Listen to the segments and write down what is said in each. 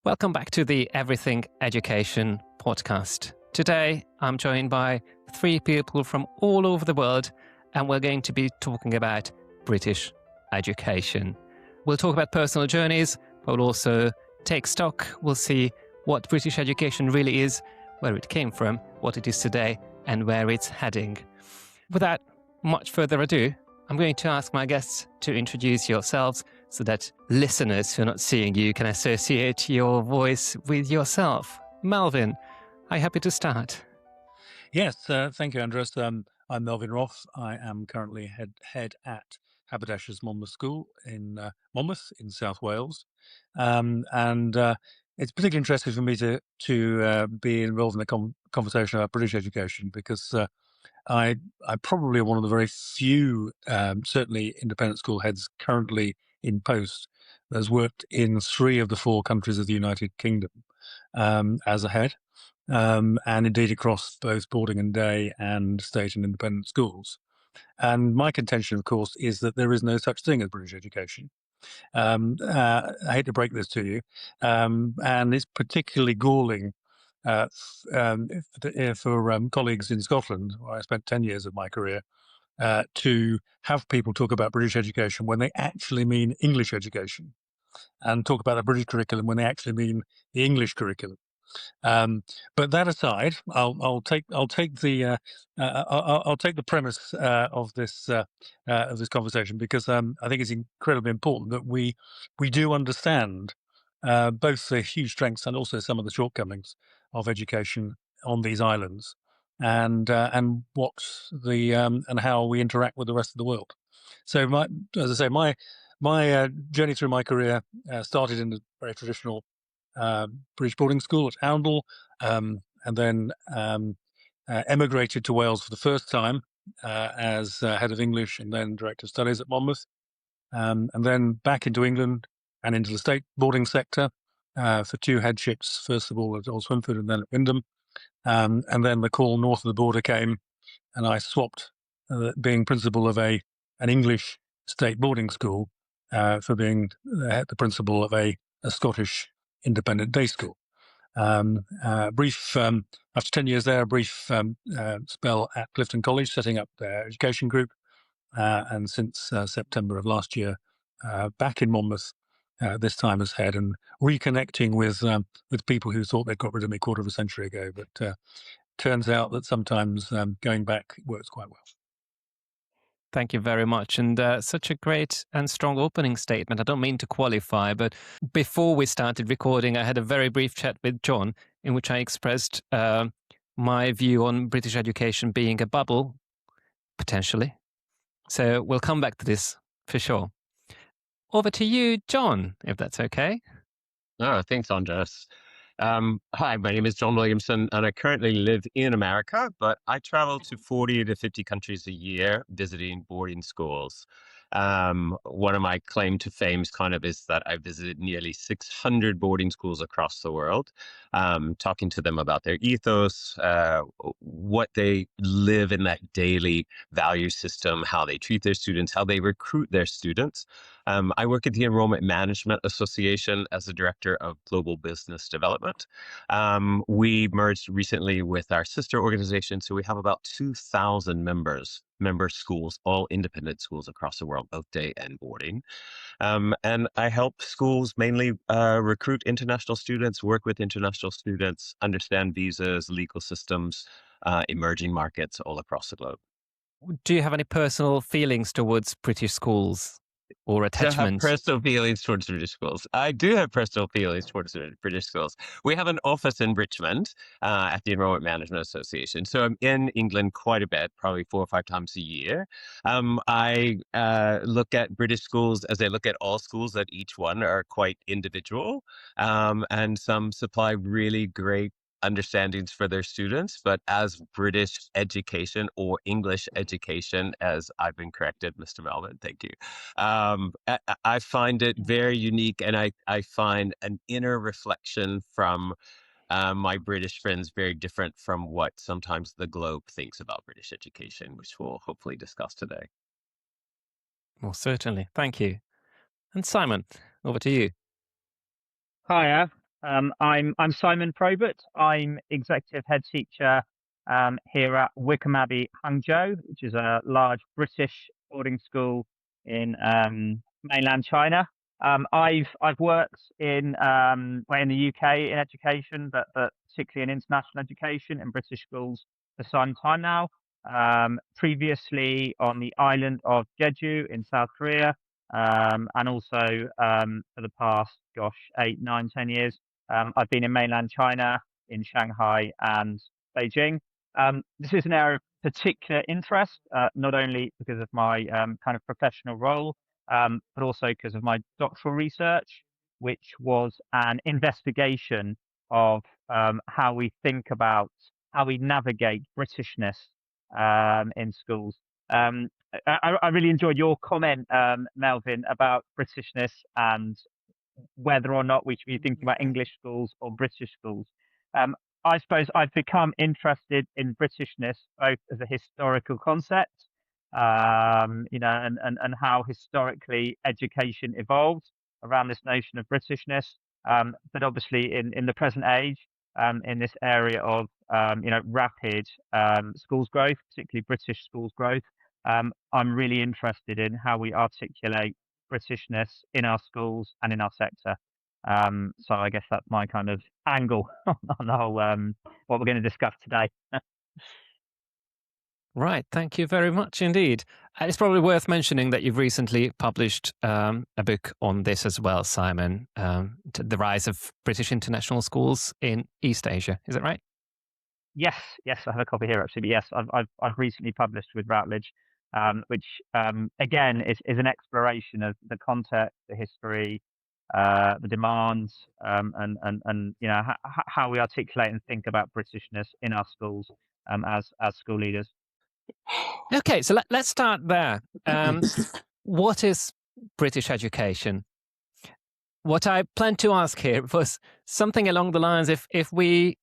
Welcome back to the Everything Education podcast. Today, I'm joined by three people from all over the world, and we're going to be talking about British education. We'll talk about personal journeys, but we'll also take stock. We'll see what British education really is, where it came from, what it is today, and where it's heading. Without much further ado, I'm going to ask my guests to introduce yourselves so that listeners who are not seeing you can associate your voice with yourself. Melvyn, are you happy to start? Yes, thank you, András. I'm Melvyn Roffe. I am currently head at Haberdashers Monmouth School in Monmouth in South Wales, and it's particularly interesting for me to be involved in a conversation about British education because I probably am one of the very few, certainly independent school heads currently in post that has worked in 3 of the 4 countries of the United Kingdom as a head. And indeed across both boarding and day and state and independent schools. And my contention, of course, is that there is no such thing as British education. I hate to break this to you, and it's particularly galling for colleagues in Scotland, where I spent 10 years of my career, to have people talk about British education when they actually mean English education, and talk about the British curriculum when they actually mean the English curriculum. But that aside, I'll take the premise of this conversation because I think it's incredibly important that we do understand both the huge strengths and also some of the shortcomings of education on these islands, and what and how we interact with the rest of the world. So, as I say, my journey through my career started in a very traditional British boarding school at Hangzhou, and then emigrated to Wales for the first time as head of English and then director of studies at Monmouth, and then back into England and into the state boarding sector for 2 headships, first of all at Old Swinford and then at Wycombe. And then the call north of the border came, and I swapped being principal of an English state boarding school for being the principal of a Scottish independent day school. After 10 years there, a brief spell at Clifton College, setting up their education group, and since September of last year, back in Monmouth, this time as head, and reconnecting with people who thought they'd got rid of me a quarter of a century ago, but turns out that sometimes going back works quite well. Thank you very much. And such a great and strong opening statement. I don't mean to qualify, but before we started recording, I had a very brief chat with John in which I expressed my view on British education being a bubble, potentially. So we'll come back to this for sure. Over to you, John, if that's okay. Oh, thanks, András. Hi, my name is John Williamson, and I currently live in America, but I travel to 40 to 50 countries a year visiting boarding schools. One of my claim to fame is that I visited nearly 600 boarding schools across the world, talking to them about their ethos, what they live in that daily value system, how they treat their students, how they recruit their students. I work at the Enrollment Management Association as the Director of Global Business Development. We merged recently with our sister organization, so we have about 2,000 member schools, all independent schools across the world, both day and boarding. And I help schools mainly recruit international students, work with international students, understand visas, legal systems, emerging markets all across the globe. Do you have any personal feelings towards British schools or attachments? I have personal feelings towards British schools. I do have personal feelings towards British schools. We have an office in Richmond at the Enrollment Management Association. So I'm in England quite a bit, probably 4 or 5 times a year. I look at British schools as I look at all schools, that each one are quite individual, and some supply really great understandings for their students, but as British education or English education, as I've been corrected, Mr. Melvyn, thank you. I find it very unique, and I find an inner reflection from my British friends very different from what sometimes the globe thinks about British education, which we'll hopefully discuss today. Well, certainly. Thank you. And Simon, over to you. Hiya. I'm Simon Probert. I'm executive head teacher here at Wycombe Abbey, Hangzhou, which is a large British boarding school in mainland China. I've worked in the UK in education, but particularly in international education in British schools for some time now. Previously on the island of Jeju in South Korea, and also for the past 8, 9, 10 years. I've been in mainland China, in Shanghai and Beijing. This is an area of particular interest, not only because of my kind of professional role, but also because of my doctoral research, which was an investigation of how we think about how we navigate Britishness in schools. I really enjoyed your comment, Melvyn, about Britishness and whether or not we should be thinking about English schools or British schools. I suppose I've become interested in Britishness both as a historical concept, and how historically education evolved around this notion of Britishness, but obviously in the present age, in this area of rapid schools growth, particularly British schools growth. I'm really interested in how we articulate Britishness in our schools and in our sector. So I guess that's my kind of angle on the whole what we're going to discuss today. Right, thank you very much indeed. It's probably worth mentioning that you've recently published a book on this as well, Simon, the rise of British international schools in East Asia. Is that right? Yes, I have a copy here actually. But yes, I've recently published with Routledge, which again is an exploration of the context, the history, the demands, and how we articulate and think about Britishness in our schools as school leaders. Okay, so let's start there. What is British education? What I planned to ask here was something along the lines if we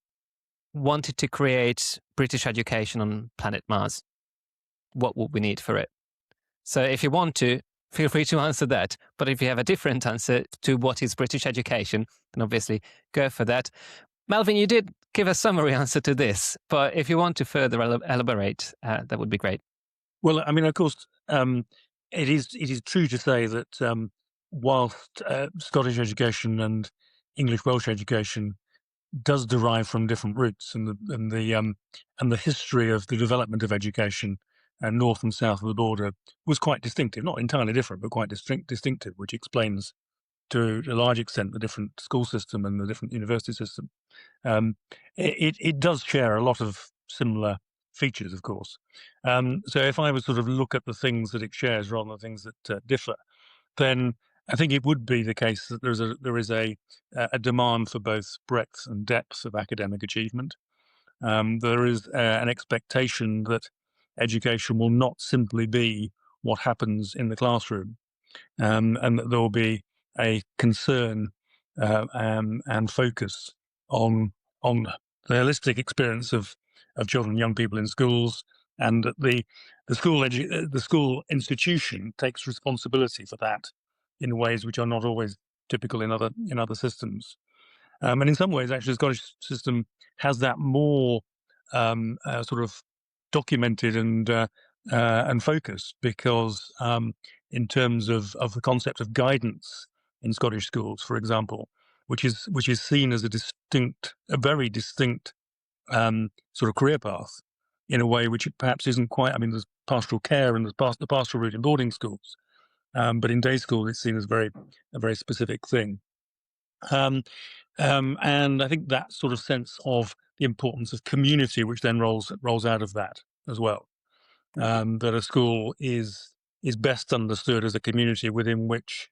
wanted to create British education on planet Mars, what would we need for it? So if you want to, feel free to answer that. But if you have a different answer to what is British education, then obviously go for that. Melvyn, you did give a summary answer to this, but if you want to further elaborate, that would be great. Well, I mean, of course, it is true to say that whilst Scottish education and English Welsh education does derive from different roots, and the history of the development of education north and south of the border was quite distinctive, not entirely different, but quite distinctive, which explains to a large extent the different school system and the different university system. It does share a lot of similar features, of course. So if I was sort of look at the things that it shares rather than things that differ, then I think it would be the case that there is a demand for both breadth and depth of academic achievement. There is an expectation that education will not simply be what happens in the classroom, and that there will be a concern and focus on the holistic experience of children and young people in schools, and that the school institution takes responsibility for that in ways which are not always typical in other systems. And in some ways, actually, the Scottish system has that more sort of documented and focused, because in terms of the concept of guidance in Scottish schools, for example, which is seen as a very distinct sort of career path, in a way which it perhaps isn't quite. I mean, there's pastoral care and there's the pastoral route in boarding schools, but in day school it's seen as a very specific thing. And I think that sort of sense of the importance of community, which then rolls out of that as well. That a school is best understood as a community within which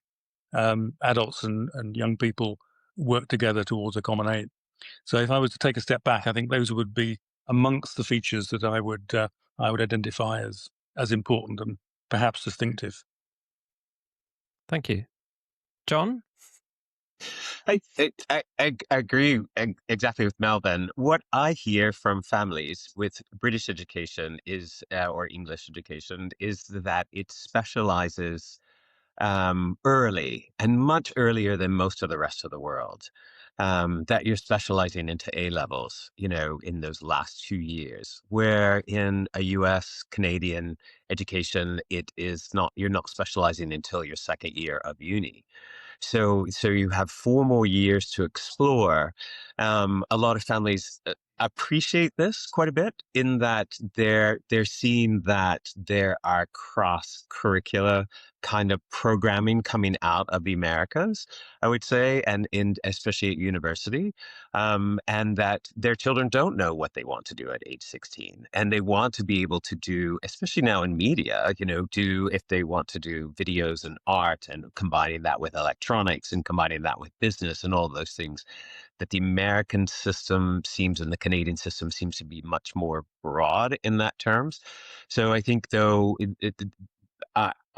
adults and young people work together towards a common aim. So if I was to take a step back, I think those would be amongst the features that I would identify as important and perhaps distinctive. Thank you. John? I agree exactly with Melvyn. What I hear from families with British education or English education is that it specializes early and much earlier than most of the rest of the world. that you're specializing into A levels, in those last 2 years, where in a US Canadian education, it is not, you're not specializing until your second year of uni. So you have 4 more years to explore. A lot of families appreciate this quite a bit in that they're seeing that there are cross curricula kind of programming coming out of the Americas, I would say, and especially at university, and that their children don't know what they want to do at age 16, and they want to be able to do, especially now in media, do if they want to do videos and art and combining that with electronics and combining that with business and all those things, that the American system seems and the Canadian system seems to be much more broad in that terms. So I think though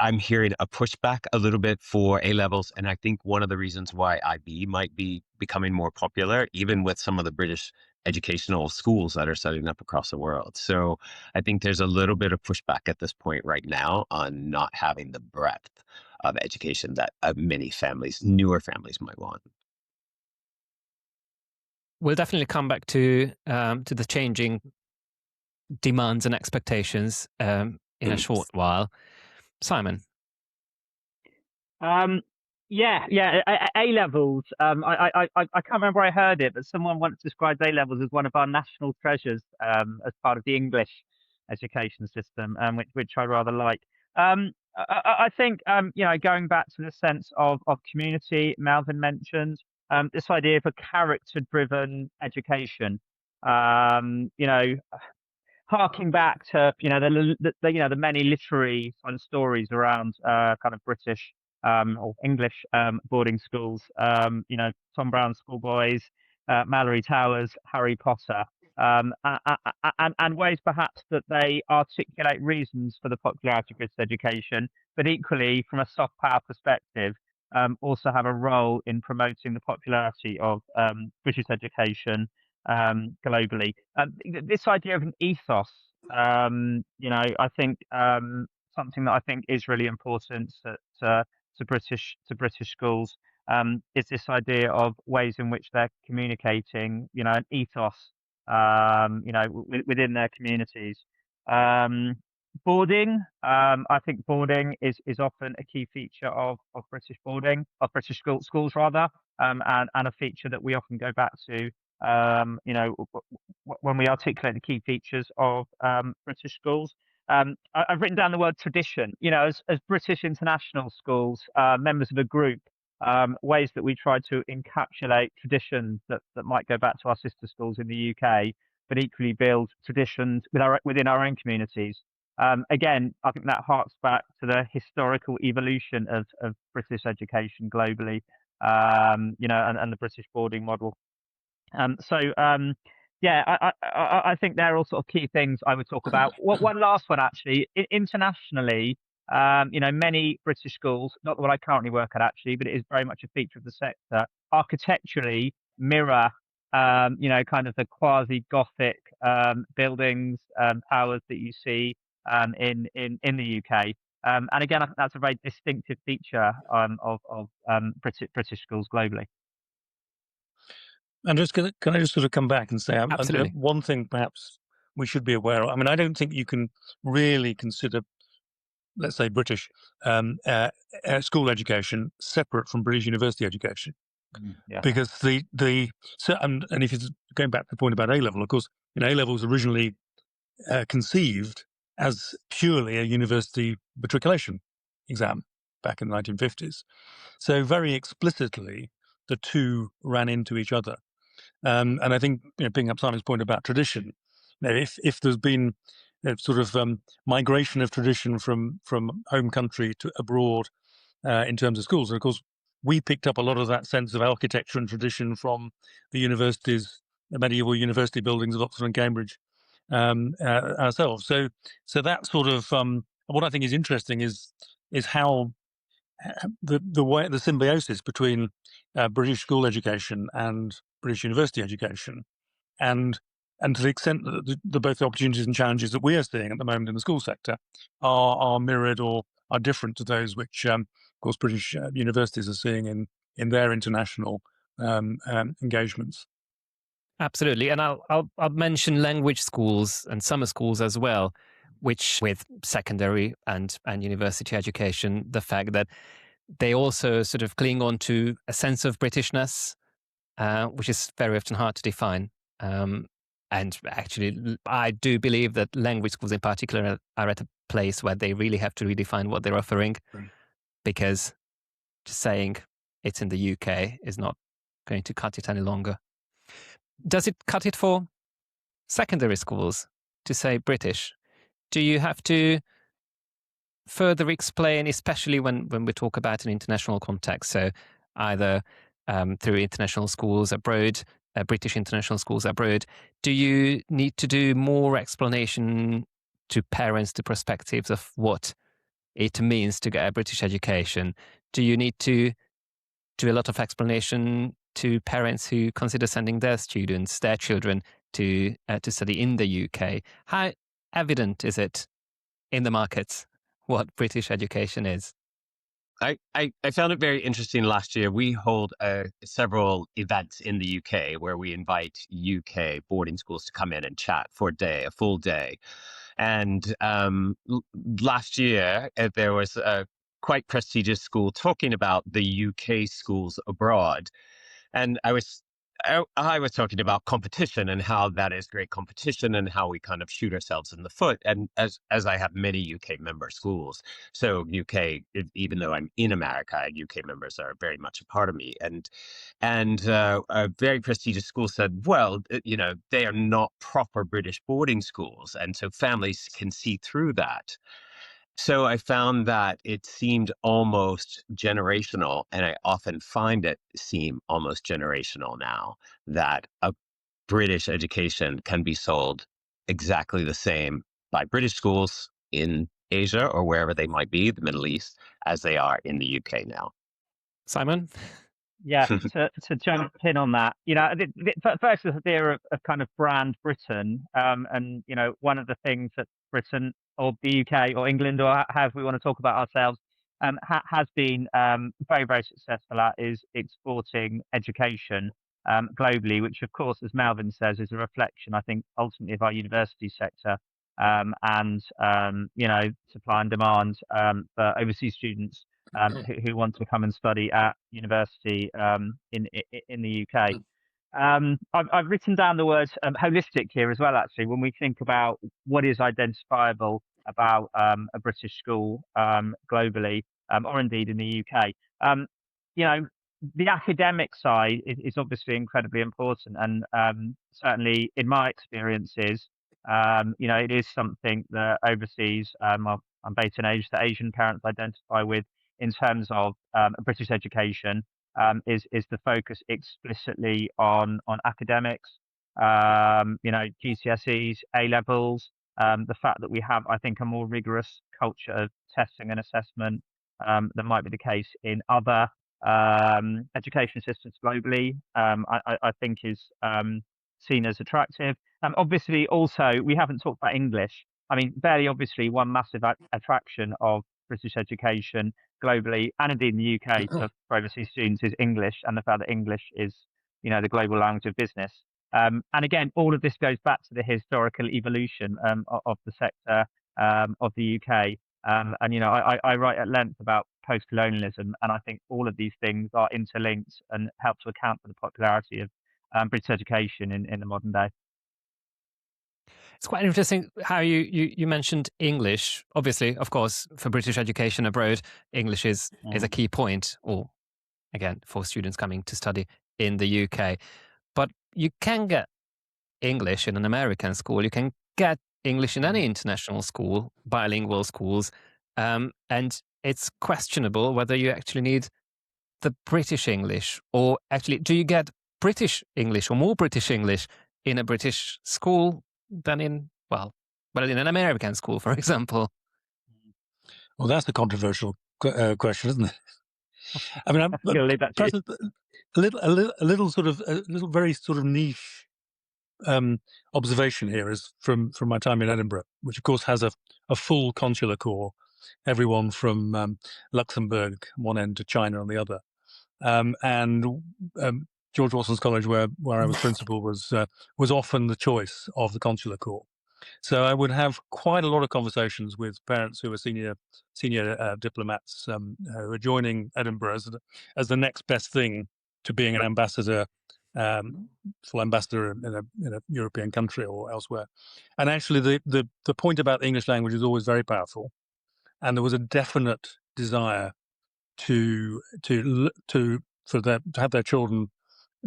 I'm hearing a pushback a little bit for A levels, and I think one of the reasons why IB might be becoming more popular, even with some of the British educational schools that are setting up across the world. So I think there's a little bit of pushback at this point right now on not having the breadth of education that many families, newer families, might want. We'll definitely come back to the changing demands and expectations in a short while. Simon. A levels. I can't remember where I heard it, but someone once described A levels as one of our national treasures as part of the English education system, which I rather like. I think going back to the sense of community, Melvyn mentioned this idea of a character-driven education. Harking back to the many literary kind of stories around kind of British or English boarding schools, Tom Brown's Schoolboys, Mallory Towers, Harry Potter, and ways perhaps that they articulate reasons for the popularity of British education, but equally from a soft power perspective, also have a role in promoting the popularity of British education globally. This idea of an ethos, I think something that I think is really important to British schools is this idea of ways in which they're communicating, an ethos, within their communities. Boarding, I think boarding is often a key feature of British boarding, of British schools rather, and a feature that we often go back to when we articulate the key features of British schools. I've written down the word tradition. As British international schools, members of a group, ways that we try to encapsulate traditions that might go back to our sister schools in the UK, but equally build traditions within our own communities. Again, I think that harks back to the historical evolution of British education globally, and the British boarding model. I think they're all sort of key things I would talk about. One last one, actually, internationally, many British schools, not the one I currently work at actually, but it is very much a feature of the sector, architecturally mirror, kind of the quasi-Gothic buildings, towers that you see in the UK. And again, I think that's a very distinctive feature of British schools globally. And can I just sort of come back and say, Absolutely. one thing perhaps we should be aware of. I mean, I don't think you can really consider, let's say, British school education separate from British university education, because and if it's going back to the point about A level, of course, A level was originally conceived as purely a university matriculation exam back in the 1950s. So very explicitly, the two ran into each other. And I think, picking up Simon's point about tradition, if there's been sort of migration of tradition from home country to abroad in terms of schools, and of course, we picked up a lot of that sense of architecture and tradition from the universities, the medieval university buildings of Oxford and Cambridge ourselves. So that sort of what I think is interesting is how the symbiosis between British school education and British university education, and to the extent that both the opportunities and challenges that we are seeing at the moment in the school sector are mirrored or are different to those which, of course, British universities are seeing in their international engagements. Absolutely, and I'll mention language schools and summer schools as well, which with secondary and university education, the fact that they also sort of cling on to a sense of Britishness, which is very often hard to define. And actually, I do believe that language schools in particular are at a place where they really have to redefine what they're offering, because just saying it's in the UK is not going to cut it any longer. Does it cut it for secondary schools to say British? Do you have to further explain, especially when we talk about an international context? So either through international schools abroad, British international schools abroad, do you need to do more explanation to parents, to prospectives of what it means to get a British education? Do you need to do a lot of explanation to parents who consider sending their students, their children, to study in the UK? How evident is it in the markets what British education is? I found it very interesting. Last year, we hold several events in the UK where we invite UK boarding schools to come in and chat for a full day. And last year, there was a quite prestigious school talking about the UK schools abroad. And I was talking about competition and how that is great competition and how we kind of shoot ourselves in the foot. And as I have many UK member schools, so UK, even though I'm in America, UK members are very much a part of me. And a very prestigious school said, well, they are not proper British boarding schools, and so families can see through that. So I found that it seemed almost generational, and I often find it seem almost generational now, that a British education can be sold exactly the same by British schools in Asia or wherever they might be, the Middle East, as they are in the UK now. Simon? Yeah, to jump in on that, first this idea of kind of brand Britain, and one of the things that Britain or the UK or England or however we want to talk about ourselves has been very, very successful at is exporting education globally, which of course, as Melvyn says, is a reflection, I think, ultimately of our university sector and supply and demand for overseas students who want to come and study at university in the UK. I've written down the word holistic here as well, actually, when we think about what is identifiable about a British school globally or indeed in the UK. The academic side is obviously incredibly important. And certainly in my experiences, it is something that overseas, I'm based in Asia, that Asian parents identify with in terms of a British education. Is the focus explicitly on academics, GCSEs, A levels, the fact that we have, I think, a more rigorous culture of testing and assessment than might be the case in other education systems globally, I think is seen as attractive. Obviously, also, we haven't talked about English. I mean, very obviously, one massive attraction of British education globally and indeed in the UK for overseas students is English, and the fact that English is, the global language of business. And again, all of this goes back to the historical evolution of the sector of the UK. And I write at length about post-colonialism, and I think all of these things are interlinked and help to account for the popularity of British education in the modern day. It's quite interesting how you mentioned English. Obviously, of course, for British education abroad, English is a key point, or again, for students coming to study in the UK. But you can get English in an American school. You can get English in any international school, bilingual schools. And it's questionable whether you actually need the British English, or actually, do you get British English or more British English in a British school than in an American school, for example? Well, that's a controversial question, isn't it? I mean, a little very sort of niche observation here is from my time in Edinburgh, which of course has a full consular corps, everyone from Luxembourg one end to China on the other, and George Watson's College, where I was principal, was often the choice of the consular corps. So I would have quite a lot of conversations with parents who were senior diplomats who were joining Edinburgh as the next best thing to being an ambassador, full ambassador in a European country or elsewhere. And actually, the point about the English language is always very powerful, and there was a definite desire to have their children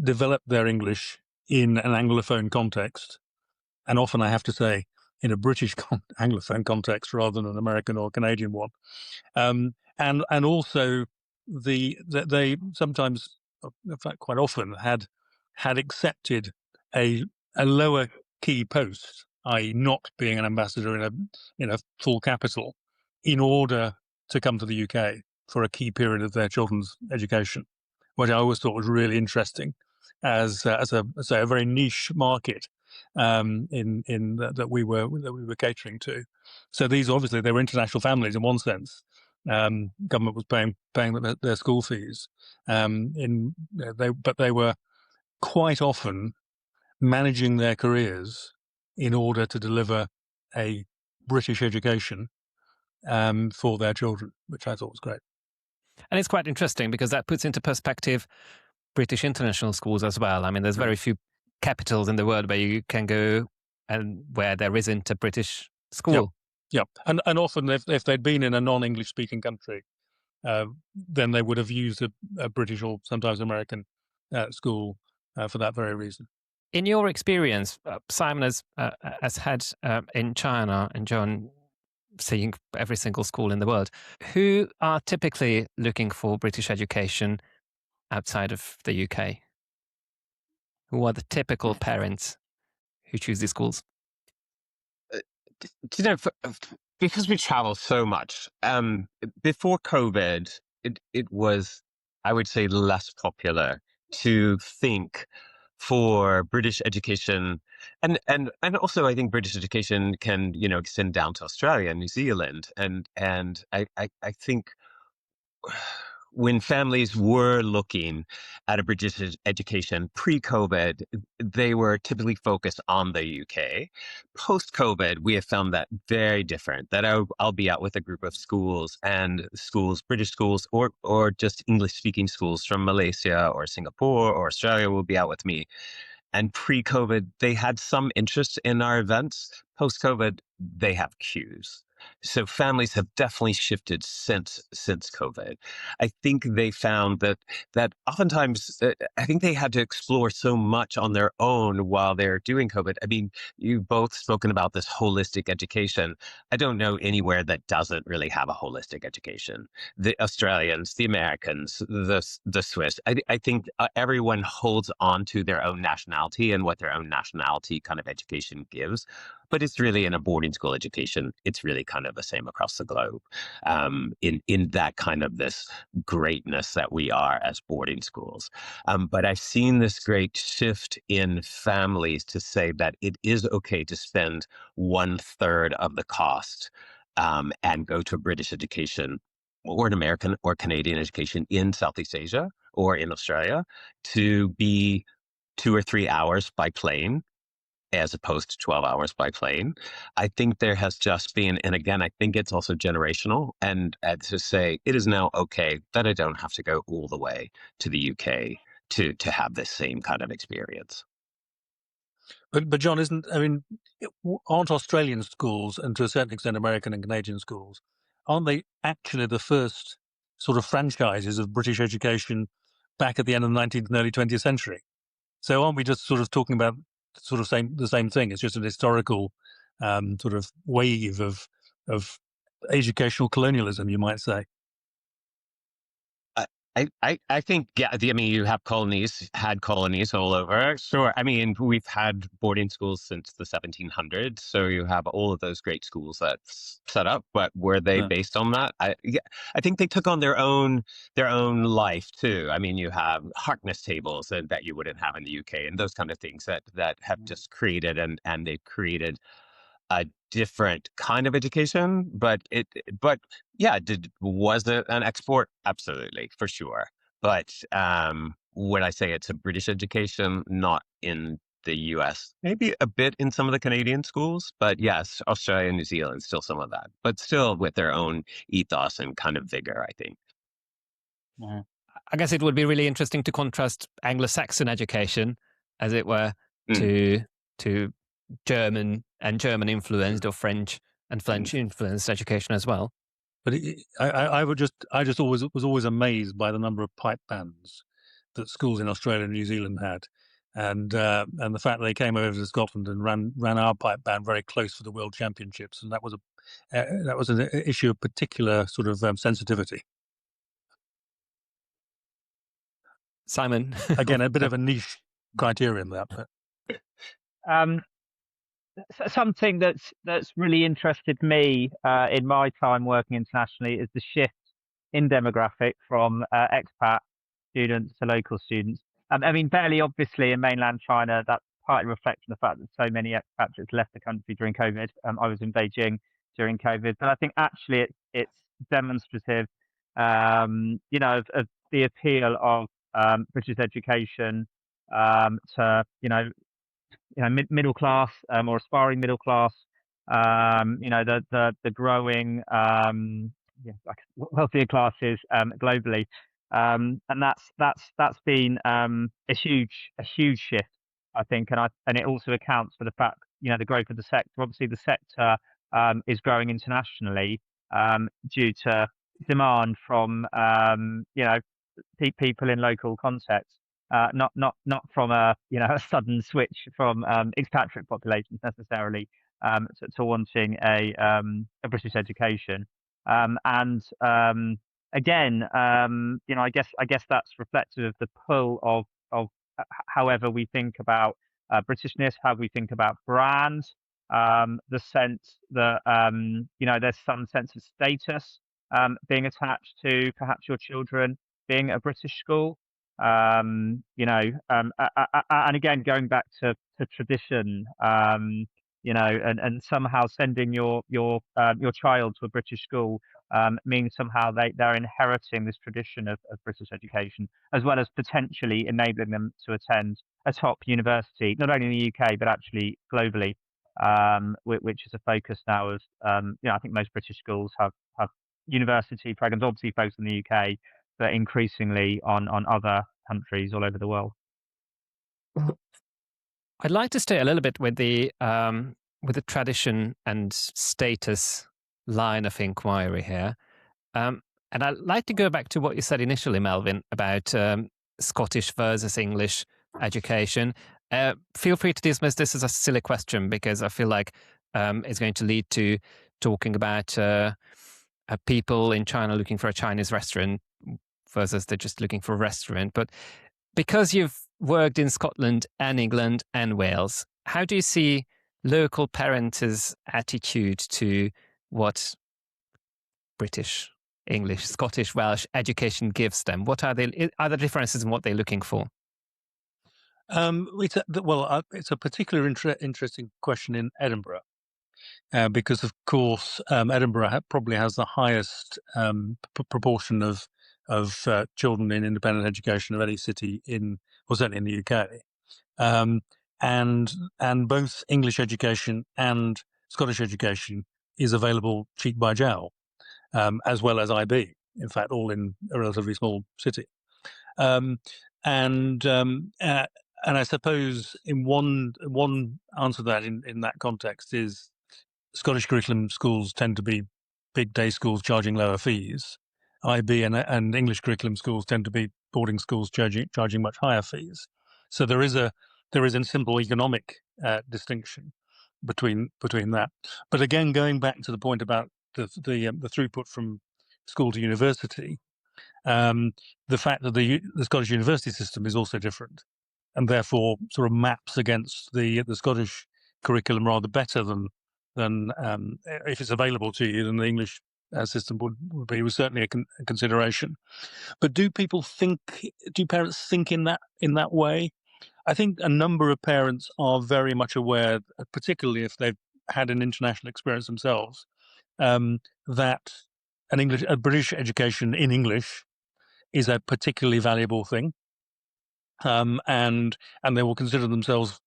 develop their English in an Anglophone context, and often I have to say in a British Anglophone context rather than an American or Canadian one, and also they sometimes, in fact quite often, had accepted a lower key post, i.e., not being an ambassador in a full capital, in order to come to the UK for a key period of their children's education, which I always thought was really interesting, as a very niche market that we were catering to. So these obviously they were international families in one sense. Government was paying their school fees, but they were quite often managing their careers in order to deliver a British education for their children, which I thought was great. And it's quite interesting because that puts into perspective British international schools as well. I mean, there's very few capitals in the world where you can go and where there isn't a British school. Yeah. And often if they'd been in a non-English speaking country, then they would have used a British or sometimes American school for that very reason. In your experience, Simon has had in China, and John seeing every single school in the world, who are typically looking for British education outside of the UK? Who are the typical parents who choose these schools? Because we travel so much, before COVID, it was, I would say, less popular to think for British education, and also I think British education can extend down to Australia and New Zealand, and I think when families were looking at a British education pre-COVID, they were typically focused on the UK. Post-COVID, we have found that very different, that I'll be out with a group of schools, British schools, or just English-speaking schools from Malaysia or Singapore or Australia will be out with me. And pre-COVID, they had some interest in our events. Post-COVID, they have queues. So families have definitely shifted since COVID. I think they found that oftentimes, I think they had to explore so much on their own while they're doing COVID. I mean, you've both spoken about this holistic education. I don't know anywhere that doesn't really have a holistic education. The Australians, the Americans, the Swiss. I think everyone holds on to their own nationality and what their own nationality kind of education gives. But it's really in a boarding school education, it's really kind of the same across the globe, in that kind of this greatness that we are as boarding schools. But I've seen this great shift in families to say that it is okay to spend 1/3 of the cost and go to a British education or an American or Canadian education in Southeast Asia or in Australia to be 2 or 3 hours by plane, as opposed to 12 hours by plane. I think there has just been, and again, I think it's also generational, and to say it is now okay that I don't have to go all the way to the UK to have this same kind of experience. But John, aren't Australian schools, and to a certain extent American and Canadian schools, aren't they actually the first sort of franchises of British education back at the end of the 19th and early 20th century? So aren't we just sort of talking about the same thing? It's just an historical sort of wave of educational colonialism, you might say. I think, yeah, I mean, you have had colonies all over. Sure. I mean, we've had boarding schools since the 1700s. So you have all of those great schools that's set up, but were they based on that? I think they took on their own life too. I mean, you have Harkness tables that you wouldn't have in the UK and those kind of things that have just created and they've created a different kind of education, but yeah, was it an export? Absolutely, for sure. But when I say it's a British education, not in the US. Maybe a bit in some of the Canadian schools, but yes, Australia and New Zealand, still some of that, but still with their own ethos and kind of vigor, I think. Yeah. I guess it would be really interesting to contrast Anglo-Saxon education, as it were, Mm. to German and German influenced or French and French influenced education as well. But I just always was always amazed by the number of pipe bands that schools in Australia and New Zealand had, and the fact that they came over to Scotland and ran our pipe band very close for the World Championships, and that was an issue of particular sort of sensitivity. Simon, Again, a bit of a niche criterion that. But. Something that's really interested me in my time working internationally is the shift in demographic from expat students to local students. I mean, fairly obviously in mainland China, that's partly reflecting the fact that so many expatriates left the country during COVID. I was in Beijing during COVID, but I think actually it's demonstrative, of the appeal of British education to middle class or aspiring middle class, the growing wealthier classes globally, and that's been a huge shift, I think, and it also accounts for the fact the growth of the sector. Obviously, the sector is growing internationally due to demand from people in local contexts. Not from a a sudden switch from expatriate populations necessarily to wanting a British education. Again, I guess that's reflective of the pull of however we think about Britishness, how we think about brands, the sense that there's some sense of status being attached to perhaps your children being at a British school. And again, going back to tradition, and somehow sending your child to a British school means somehow they're inheriting this tradition of British education, as well as potentially enabling them to attend a top university, not only in the UK but actually globally, which is a focus now of I think most British schools have university programs, obviously focused in the UK, but increasingly on other countries all over the world. I'd like to stay a little bit with the tradition and status line of inquiry here, and I'd like to go back to what you said initially, Melvyn, about Scottish versus English education. Feel free to dismiss this as a silly question, because I feel like it's going to lead to talking about people in China looking for a Chinese restaurant versus they're just looking for a restaurant. But because you've worked in Scotland and England and Wales, how do you see local parents' attitude to what British, English, Scottish, Welsh education gives them? What are the differences in what they're looking for? It's a particular interesting question in Edinburgh, because of course Edinburgh probably has the highest proportion of children in independent education of any city certainly in the UK, and both English education and Scottish education is available cheek by jowl, as well as IB. In fact, all in a relatively small city, and I suppose in one answer to that in that context is Scottish curriculum schools tend to be big day schools charging lower fees. IB and English curriculum schools tend to be boarding schools charging much higher fees. So there is a simple economic distinction between that. But again, going back to the point about the throughput from school to university, the fact that the Scottish university system is also different, and therefore sort of maps against the Scottish curriculum rather better than if it's available to you than the English system would be, was certainly a consideration. But do parents think in that way? I think a number of parents are very much aware, particularly if they've had an international experience themselves, that a British education in English is a particularly valuable thing. and they will consider themselves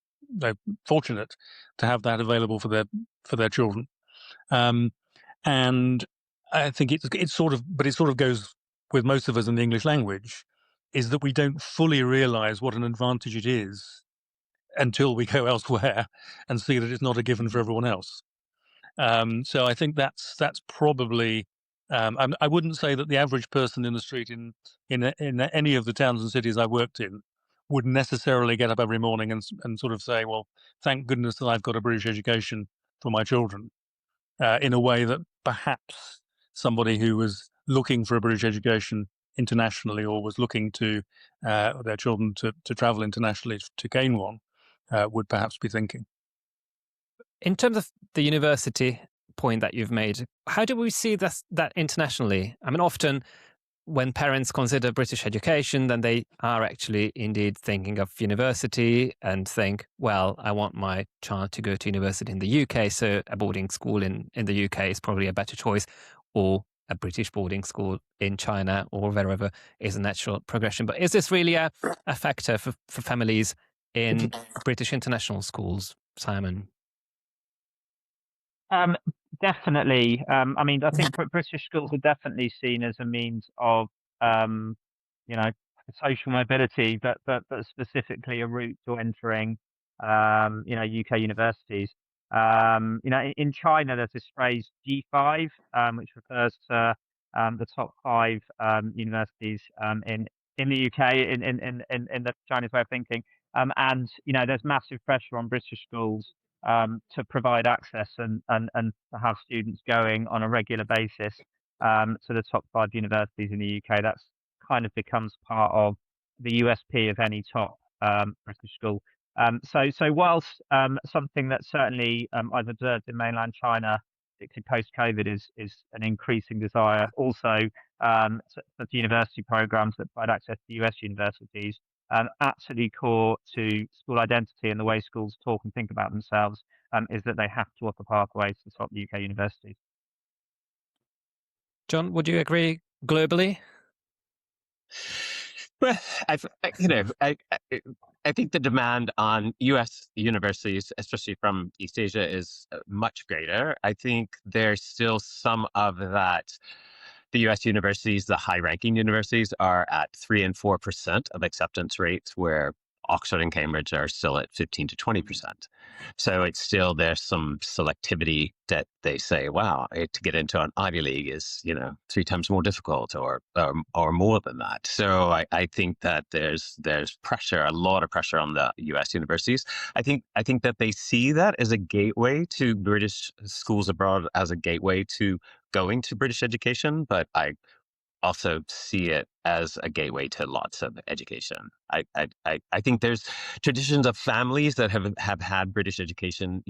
fortunate to have that available for their children. And I think it sort of goes with most of us in the English language, is that we don't fully realise what an advantage it is until we go elsewhere and see that it's not a given for everyone else. So I think that's probably. I wouldn't say that the average person in the street in any of the towns and cities I worked in would necessarily get up every morning and sort of say, "Well, thank goodness that I've got a British education for my children," in a way that perhaps somebody who was looking for a British education internationally, or was looking to their children to travel internationally to gain one, would perhaps be thinking. In terms of the university point that you've made, how do we see that internationally? I mean, often when parents consider British education, then they are actually indeed thinking of university and think, well, I want my child to go to university in the UK, so a boarding school in the UK is probably a better choice, or a British boarding school in China or wherever is a natural progression. But is this really a factor for families in British international schools, Simon? Definitely. I mean, I think British schools are definitely seen as a means of, social mobility, but specifically a route to entering, UK universities. In China, there's this phrase G5, which refers to the top 5 universities in the UK in the Chinese way of thinking. And there's massive pressure on British schools to provide access and to have students going on a regular basis to the top 5 universities in the UK. That's kind of becomes part of the USP of any top British school. So whilst something that certainly I've observed in mainland China, particularly post-COVID, is an increasing desire also for university programs that provide access to US universities. Absolutely core to school identity and the way schools talk and think about themselves is that they have to offer pathways to top UK universities. John, would you agree globally? Well, I think the demand on U.S. universities, especially from East Asia, is much greater. I think there's still some of that. The U.S. universities, the high-ranking universities, are at 3 and 4% of acceptance rates, where Oxford and Cambridge are still at 15 to 20%. So it's still, there's some selectivity that they say, wow, to get into an Ivy League is, 3 times more difficult or more than that. So I think that there's pressure, a lot of pressure on the U.S. universities. I think that they see that as a gateway to British schools abroad, as a gateway to going to British education, but I also see it as a gateway to lots of education. I think there's traditions of families that have had British education,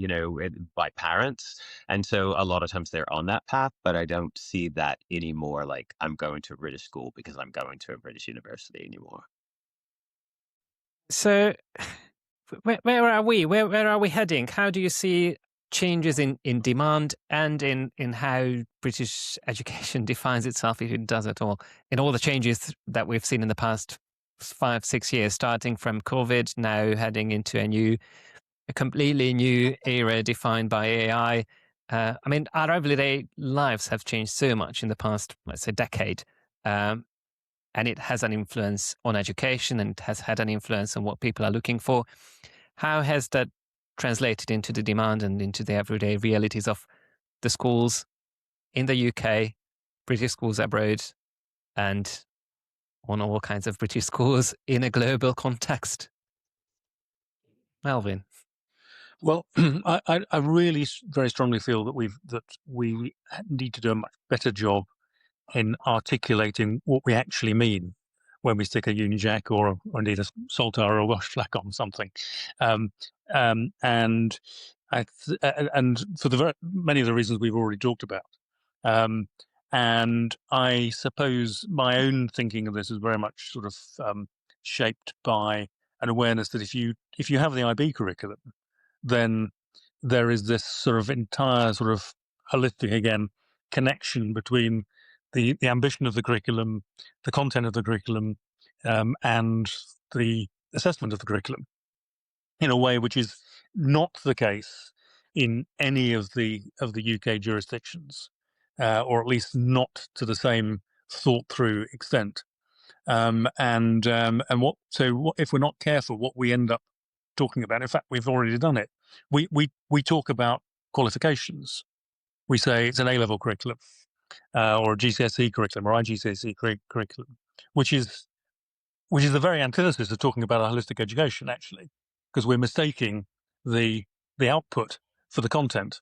by parents. And so a lot of times they're on that path, but I don't see that anymore. Like, I'm going to a British school because I'm going to a British university anymore. So where are we? Where are we heading? How do you see changes in demand and in how British education defines itself, if it does at all, in all the changes that we've seen in the past 5-6 years, starting from COVID, now heading into a completely new era defined by AI. I mean, our everyday lives have changed so much in the past, let's say, decade. And it has an influence on education, and it has had an influence on what people are looking for. How has that translated into the demand and into the everyday realities of the schools in the UK, British schools abroad, and on all kinds of British schools in a global context? Melvyn. Well, I really very strongly feel that we need to do a much better job in articulating what we actually mean when we stick a Unijack or indeed a Saltire or a wash flack on something. And for many of the reasons we've already talked about. And I suppose my own thinking of this is very much sort of shaped by an awareness that if you have the IB curriculum, then there is this sort of entire sort of holistic, again, connection between the ambition of the curriculum, the content of the curriculum, and the assessment of the curriculum in a way which is not the case in any of the UK jurisdictions, or at least not to the same thought through extent. And if we're not careful, what we end up talking about, in fact, we've already done it. We talk about qualifications. We say it's an A-level curriculum, or a GCSE curriculum, or IGCSE curriculum, which is the very antithesis of talking about a holistic education, actually, because we're mistaking the output for the content,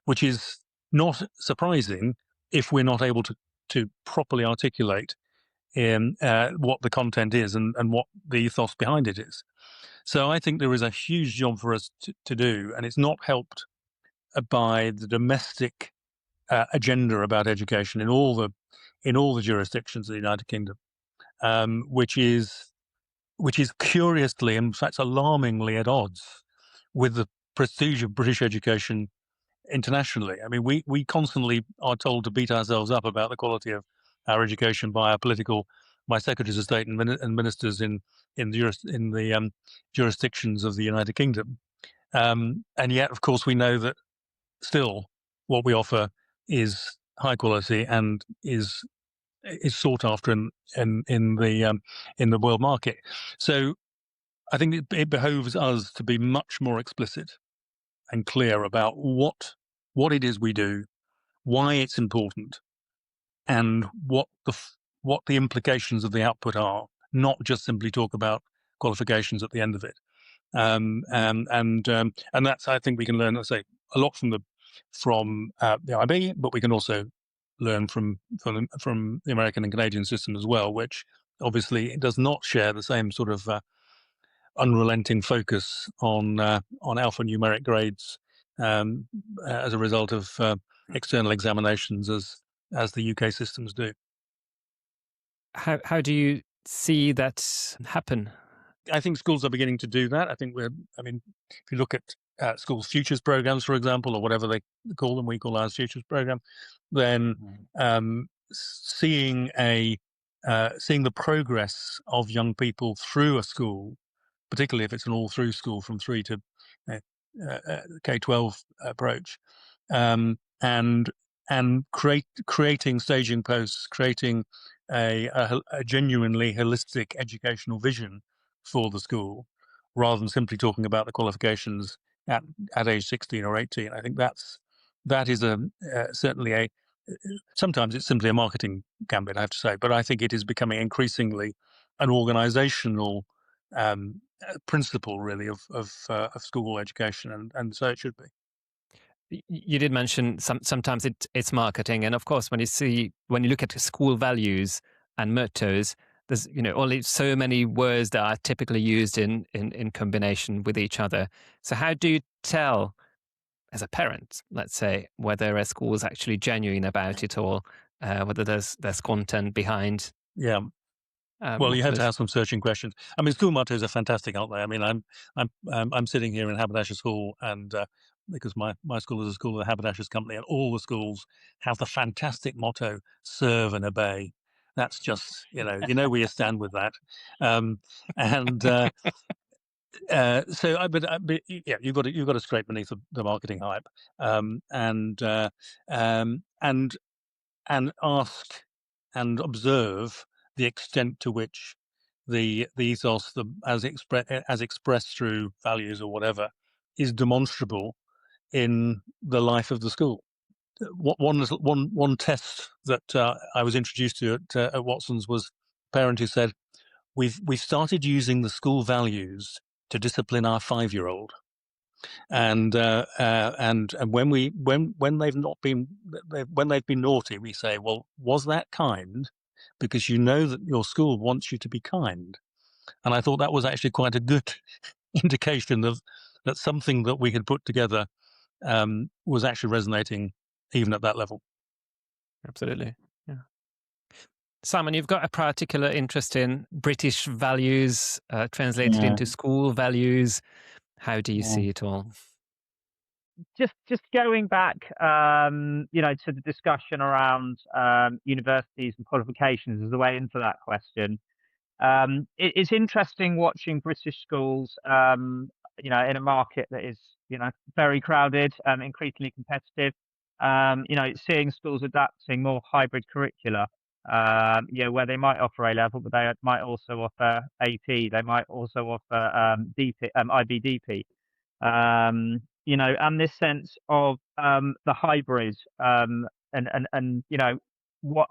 which is not surprising if we're not able to properly articulate what the content is and what the ethos behind it is. So I think there is a huge job for us to do, and it's not helped by the domestic agenda about education in all the jurisdictions of the United Kingdom, which is curiously, in fact, alarmingly at odds with the prestige of British education internationally. I mean, we constantly are told to beat ourselves up about the quality of our education by secretaries of state and ministers in the jurisdictions of the United Kingdom, and yet, of course, we know that still what we offer is high quality and is sought after in the world market. So I think it behoves us to be much more explicit and clear about what it is we do, why it's important, and what the implications of the output are. Not just simply talk about qualifications at the end of it. And that's, I think we can learn, let's say, a lot from the IB, but we can also learn from the American and Canadian system as well, which obviously does not share the same sort of unrelenting focus on alphanumeric grades as a result of external examinations as the UK systems do. How do you see that happen? I think schools are beginning to do that. If you look at schools' futures programs, for example, or whatever they call them, we call ours futures program, then seeing the progress of young people through a school, particularly if it's an all-through school from 3 to K-12 approach, and creating staging posts, creating a genuinely holistic educational vision for the school, rather than simply talking about the qualifications at age 16 or 18. I think that is certainly sometimes it's simply a marketing gambit, I have to say, but I think it is becoming increasingly an organizational principle, really, of school education, and so it should be. You did mention sometimes it's marketing, and of course, when you look at school values and mottos, there's only so many words that are typically used in combination with each other. So how do you tell, as a parent, let's say, whether a school is actually genuine about it, or whether there's content behind? Yeah. Well, you have to ask some searching questions. I mean, school mottos are fantastic, aren't they? I mean, I'm sitting here in Haberdashers Hall, and because my school is a school of the Haberdashers Company, and all the schools have the fantastic motto: "Serve and obey." That's just where you stand with that, but you've got to scrape beneath the marketing hype, and ask and observe the extent to which the ethos, as expressed through values or whatever, is demonstrable in the life of the school. One test that I was introduced to at Watson's was a parent who said, "We've started using the school values to discipline our 5-year-old." And when they've been naughty, we say, "Well, was that kind? Because you know that your school wants you to be kind." And I thought that was actually quite a good indication that something that we had put together was actually resonating even at that level. Absolutely, yeah. Simon, you've got a particular interest in British values translated into school values. How do you see it all? Just going back, to the discussion around universities and qualifications as the way into that question. It's interesting watching British schools, in a market that is, very crowded, increasingly competitive. Seeing schools adapting more hybrid curricula, where they might offer A level, but they might also offer AP. They might also offer DP, IBDP. And this sense of the hybrid, and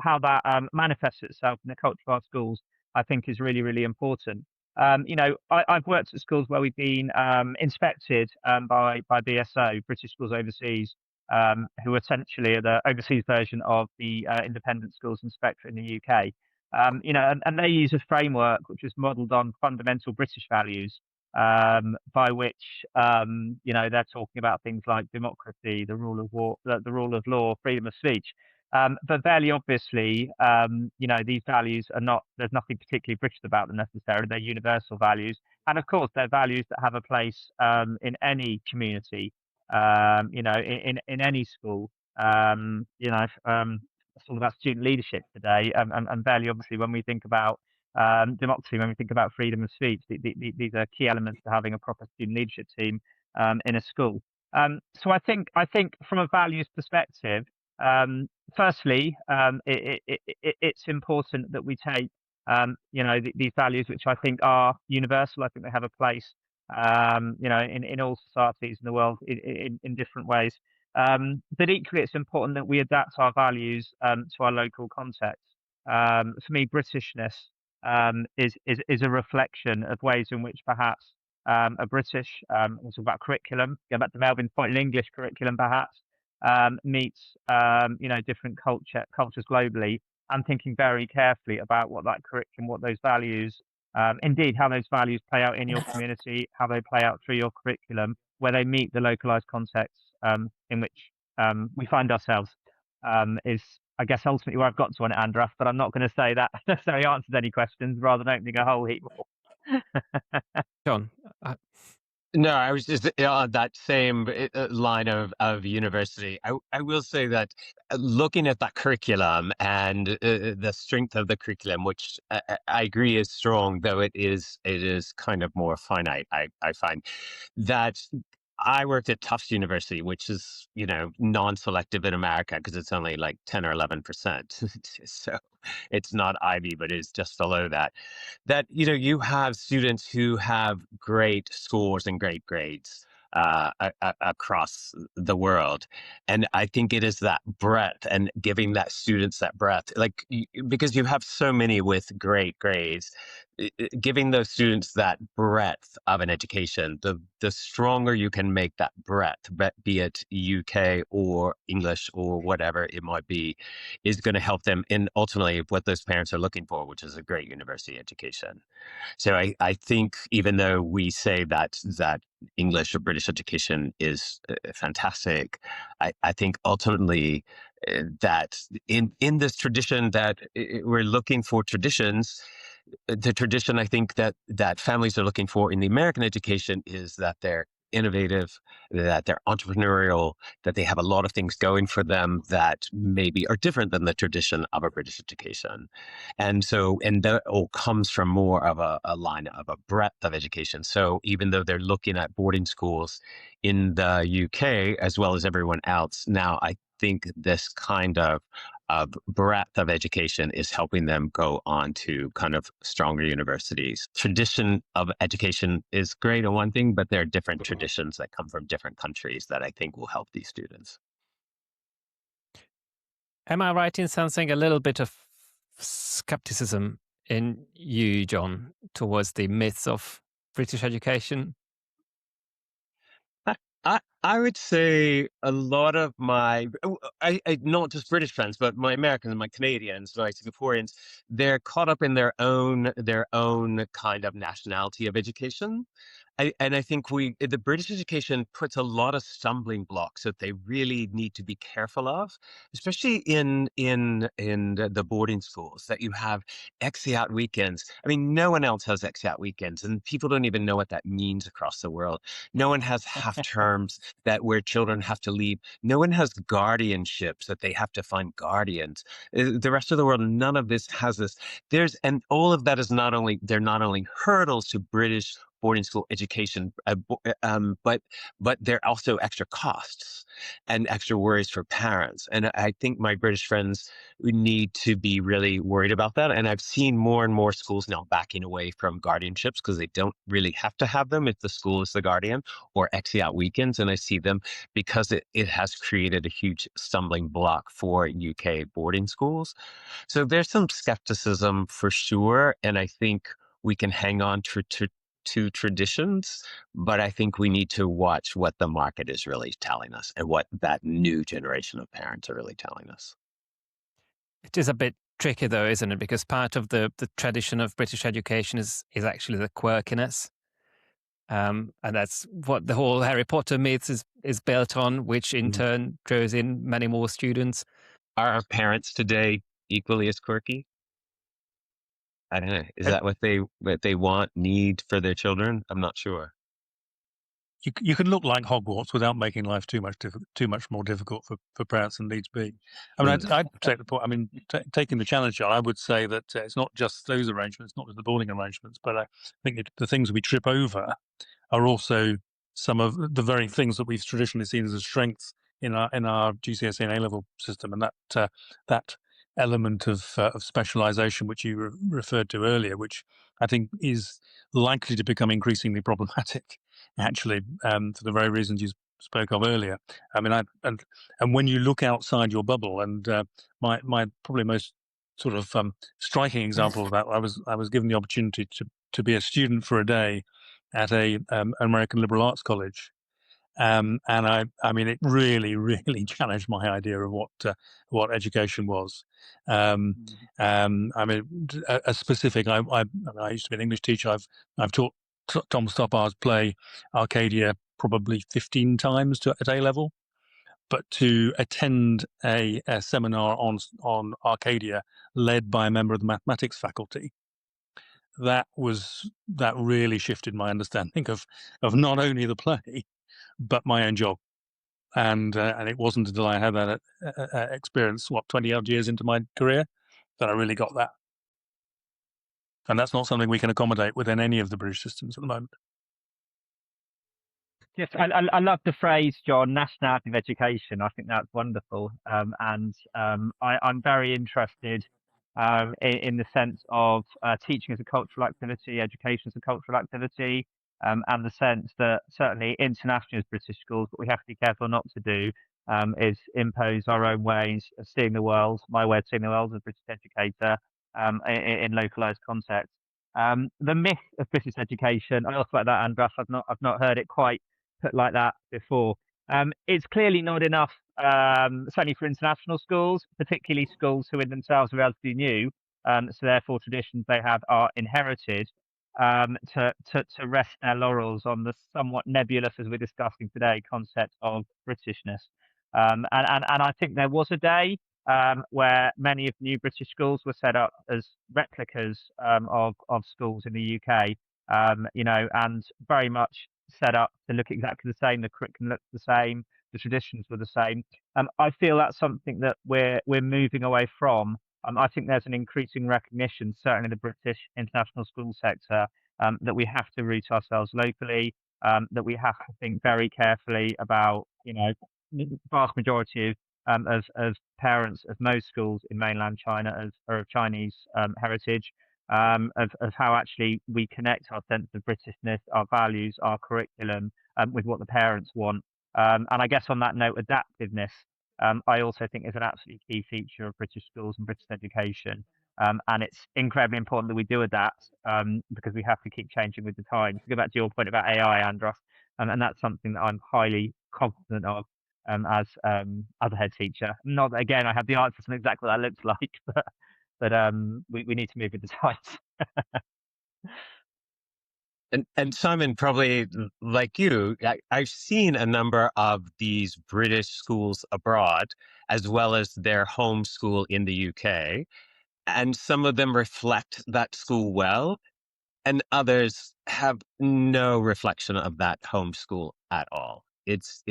how that manifests itself in the culture of our schools, I think is really, really important. I've worked at schools where we've been inspected by BSO, British Schools Overseas, who essentially are the overseas version of the Independent Schools Inspectorate in the UK. And they use a framework which is modelled on fundamental British values, by which they're talking about things like democracy, the rule of law, freedom of speech. But fairly obviously, these values are not. There's nothing particularly British about them necessarily. They're universal values, and of course, they're values that have a place in any community. In any school. It's all about student leadership today, and fairly obviously, when we think about democracy, when we think about freedom of speech, these are key elements to having a proper student leadership team in a school. So I think from a values perspective, firstly, it's important that we take these values, which I think are universal. I think they have a place in all societies in the world in different ways. But equally, it's important that we adapt our values to our local context. For me, Britishness is a reflection of ways in which perhaps a British, we'll talk about curriculum, go back to Melvyn's point, an English curriculum perhaps, meets different cultures globally, and thinking very carefully about what that curriculum, what those values, indeed how those values play out in your community, how they play out through your curriculum, where they meet the localized contexts in which we find ourselves, is, I guess, ultimately where I've got to on it, András, but I'm not going to say that necessarily answers any questions, rather than opening a whole heap more. John, No, I was just on that same line of university. I will say that looking at that curriculum and the strength of the curriculum, which I agree is strong, though it is kind of more finite. I find that I worked at Tufts University, which is, non-selective in America because it's only like 10 or 11%. So it's not Ivy, but it's just below that. That, you have students who have great scores and great grades across the world. And I think it is that breadth and giving that students that breadth, because you have so many with great grades, giving those students that breadth of an education, the stronger you can make that breadth, be it UK or English or whatever it might be, is going to help them in ultimately what those parents are looking for, which is a great university education. So I think even though we say that English or British education is fantastic, I think ultimately that in this tradition that we're looking for traditions, the tradition I think that families are looking for in the American education is that they're innovative, that they're entrepreneurial, that they have a lot of things going for them that maybe are different than the tradition of a British education. And that all comes from more of a line of a breadth of education. So even though they're looking at boarding schools in the UK as well as everyone else, now I think this kind of breadth of education is helping them go on to kind of stronger universities. Tradition of education is great on one thing, but there are different traditions that come from different countries that I think will help these students. Am I right in sensing a little bit of skepticism in you, John, towards the myths of British education? I would say a lot of my, not just British friends, but my Americans, my Canadians, my Singaporeans, they're caught up in their own kind of nationality of education. I think the British education puts a lot of stumbling blocks that they really need to be careful of, especially in the boarding schools, that you have exi out weekends. I mean, no one else has exi out weekends, and people don't even know what that means across the world. No one has half terms where children have to leave. No one has guardianships that they have to find guardians. The rest of the world, none of this has this. And all of that is they're not only hurdles to British boarding school education, but they're also extra costs and extra worries for parents. And I think my British friends need to be really worried about that. And I've seen more and more schools now backing away from guardianships because they don't really have to have them if the school is the guardian, or exi out weekends. And I see them because it has created a huge stumbling block for UK boarding schools. So there's some skepticism for sure. And I think we can hang on to traditions, but I think we need to watch what the market is really telling us and what that new generation of parents are really telling us. It is a bit tricky though, isn't it? Because part of the tradition of British education is actually the quirkiness. And that's what the whole Harry Potter myth is built on, which in turn draws in many more students. Are our parents today equally as quirky? I don't know. Is that what they need for their children? I'm not sure. You can look like Hogwarts without making life too much more difficult for parents than needs be. I mean, I'd take the point. I mean, taking the challenge on, I would say that it's not just those arrangements, not just the boarding arrangements, but I think the things we trip over are also some of the very things that we've traditionally seen as a strength in our GCSE and A-level system, and that element of specialisation which you referred to earlier, which I think is likely to become increasingly problematic, actually, for the very reasons you spoke of earlier. I mean, and when you look outside your bubble, and my probably most sort of striking example of that, I was given the opportunity to be a student for a day at a American liberal arts college. And I mean, it really, really challenged my idea of what education was. I mean, a specific. I used to be an English teacher. I've taught Tom Stoppard's play Arcadia probably 15 times at A level, but to attend a seminar on Arcadia led by a member of the mathematics faculty, that really shifted my understanding of not only the play but my own job. And it wasn't until I had that experience, 20 odd years into my career, that I really got that. And that's not something we can accommodate within any of the British systems at the moment. Yes, I love the phrase, John, nationality of education. I think that's wonderful. And I'm very interested in the sense of teaching as a cultural activity, education as a cultural activity, and the sense that certainly internationally as British schools, what we have to be careful not to do is impose our own ways of seeing the world, my way of seeing the world as a British educator in localised context. The myth of British education, I also like that, András. I've not heard it quite put like that before. It's clearly not enough, certainly for international schools, particularly schools who in themselves are relatively new, so therefore traditions they have are inherited, to rest their laurels on the somewhat nebulous, as we're discussing today, concept of Britishness. And I think there was a day where many of the new British schools were set up as replicas of schools in the UK, and very much set up to look exactly the same. The curriculum looked the same. The traditions were the same. I feel that's something that we're moving away from. I think there's an increasing recognition, certainly in the British international school sector, that we have to root ourselves locally, that we have to think very carefully about, the vast majority of parents of most schools in mainland China are of Chinese heritage, of how actually we connect our sense of Britishness, our values, our curriculum with what the parents want. And I guess on that note, adaptiveness, I also think is an absolutely key feature of British schools and British education. And it's incredibly important that we do adapt because we have to keep changing with the times. To go back to your point about AI, András, and that's something that I'm highly confident of as a head teacher. Not that, again, I have the answers on exactly what that looks like, but we need to move with the times. And Simon, probably like you, I've seen a number of these British schools abroad, as well as their home school in the UK. And some of them reflect that school well, and others have no reflection of that home school at all. It's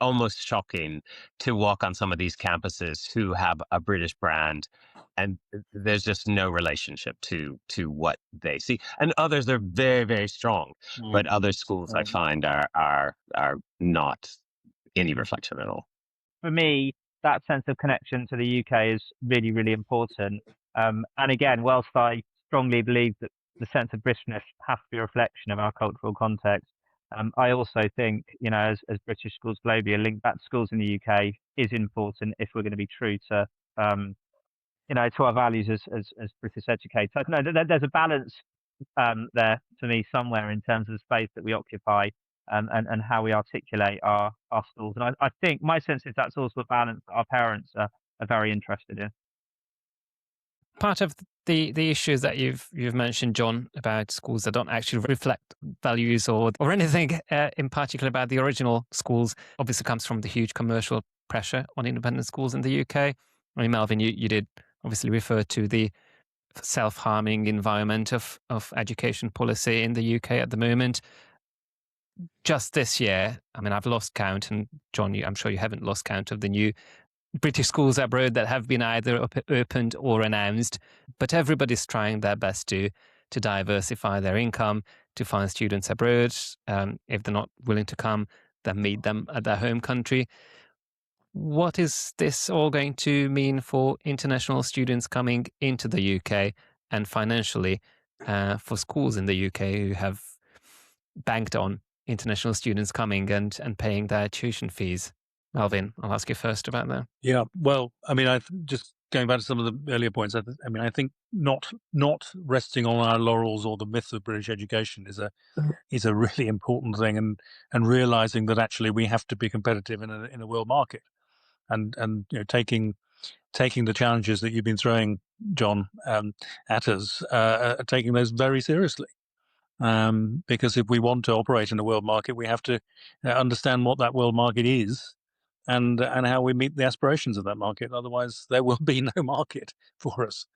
almost shocking to walk on some of these campuses who have a British brand, and there's just no relationship to what they see. And others are very, very strong, but other schools I find are not any reflection at all. For me, that sense of connection to the UK is really, really important. And again, whilst I strongly believe that the sense of Britishness has to be a reflection of our cultural context, I also think, as British schools globally, a link back to schools in the UK is important if we're going to be true to, to our values as British educators. So, no, there's a balance there for me somewhere in terms of the space that we occupy and how we articulate our schools. And I think my sense is that's also a balance that our parents are very interested in. Part of the issues that you've mentioned, John, about schools that don't actually reflect values or anything in particular about the original schools, obviously comes from the huge commercial pressure on independent schools in the UK. I mean, Melvyn, you did obviously refer to the self-harming environment of education policy in the UK at the moment. Just this year, I mean, I've lost count, and John, I'm sure you haven't lost count of the new British schools abroad that have been either opened or announced, but everybody's trying their best to diversify their income, to find students abroad. If they're not willing to come, then meet them at their home country. What is this all going to mean for international students coming into the UK and financially for schools in the UK who have banked on international students coming and paying their tuition fees? Melvyn, I'll ask you first about that. Yeah, well, I mean, just going back to some of the earlier points, I mean, I think not resting on our laurels or the myth of British education is a really important thing, and realizing that actually we have to be competitive in a world market, and taking the challenges that you've been throwing, John, at us, taking those very seriously. Because if we want to operate in a world market, we have to understand what that world market is, and how we meet the aspirations of that market. Otherwise, there will be no market for us.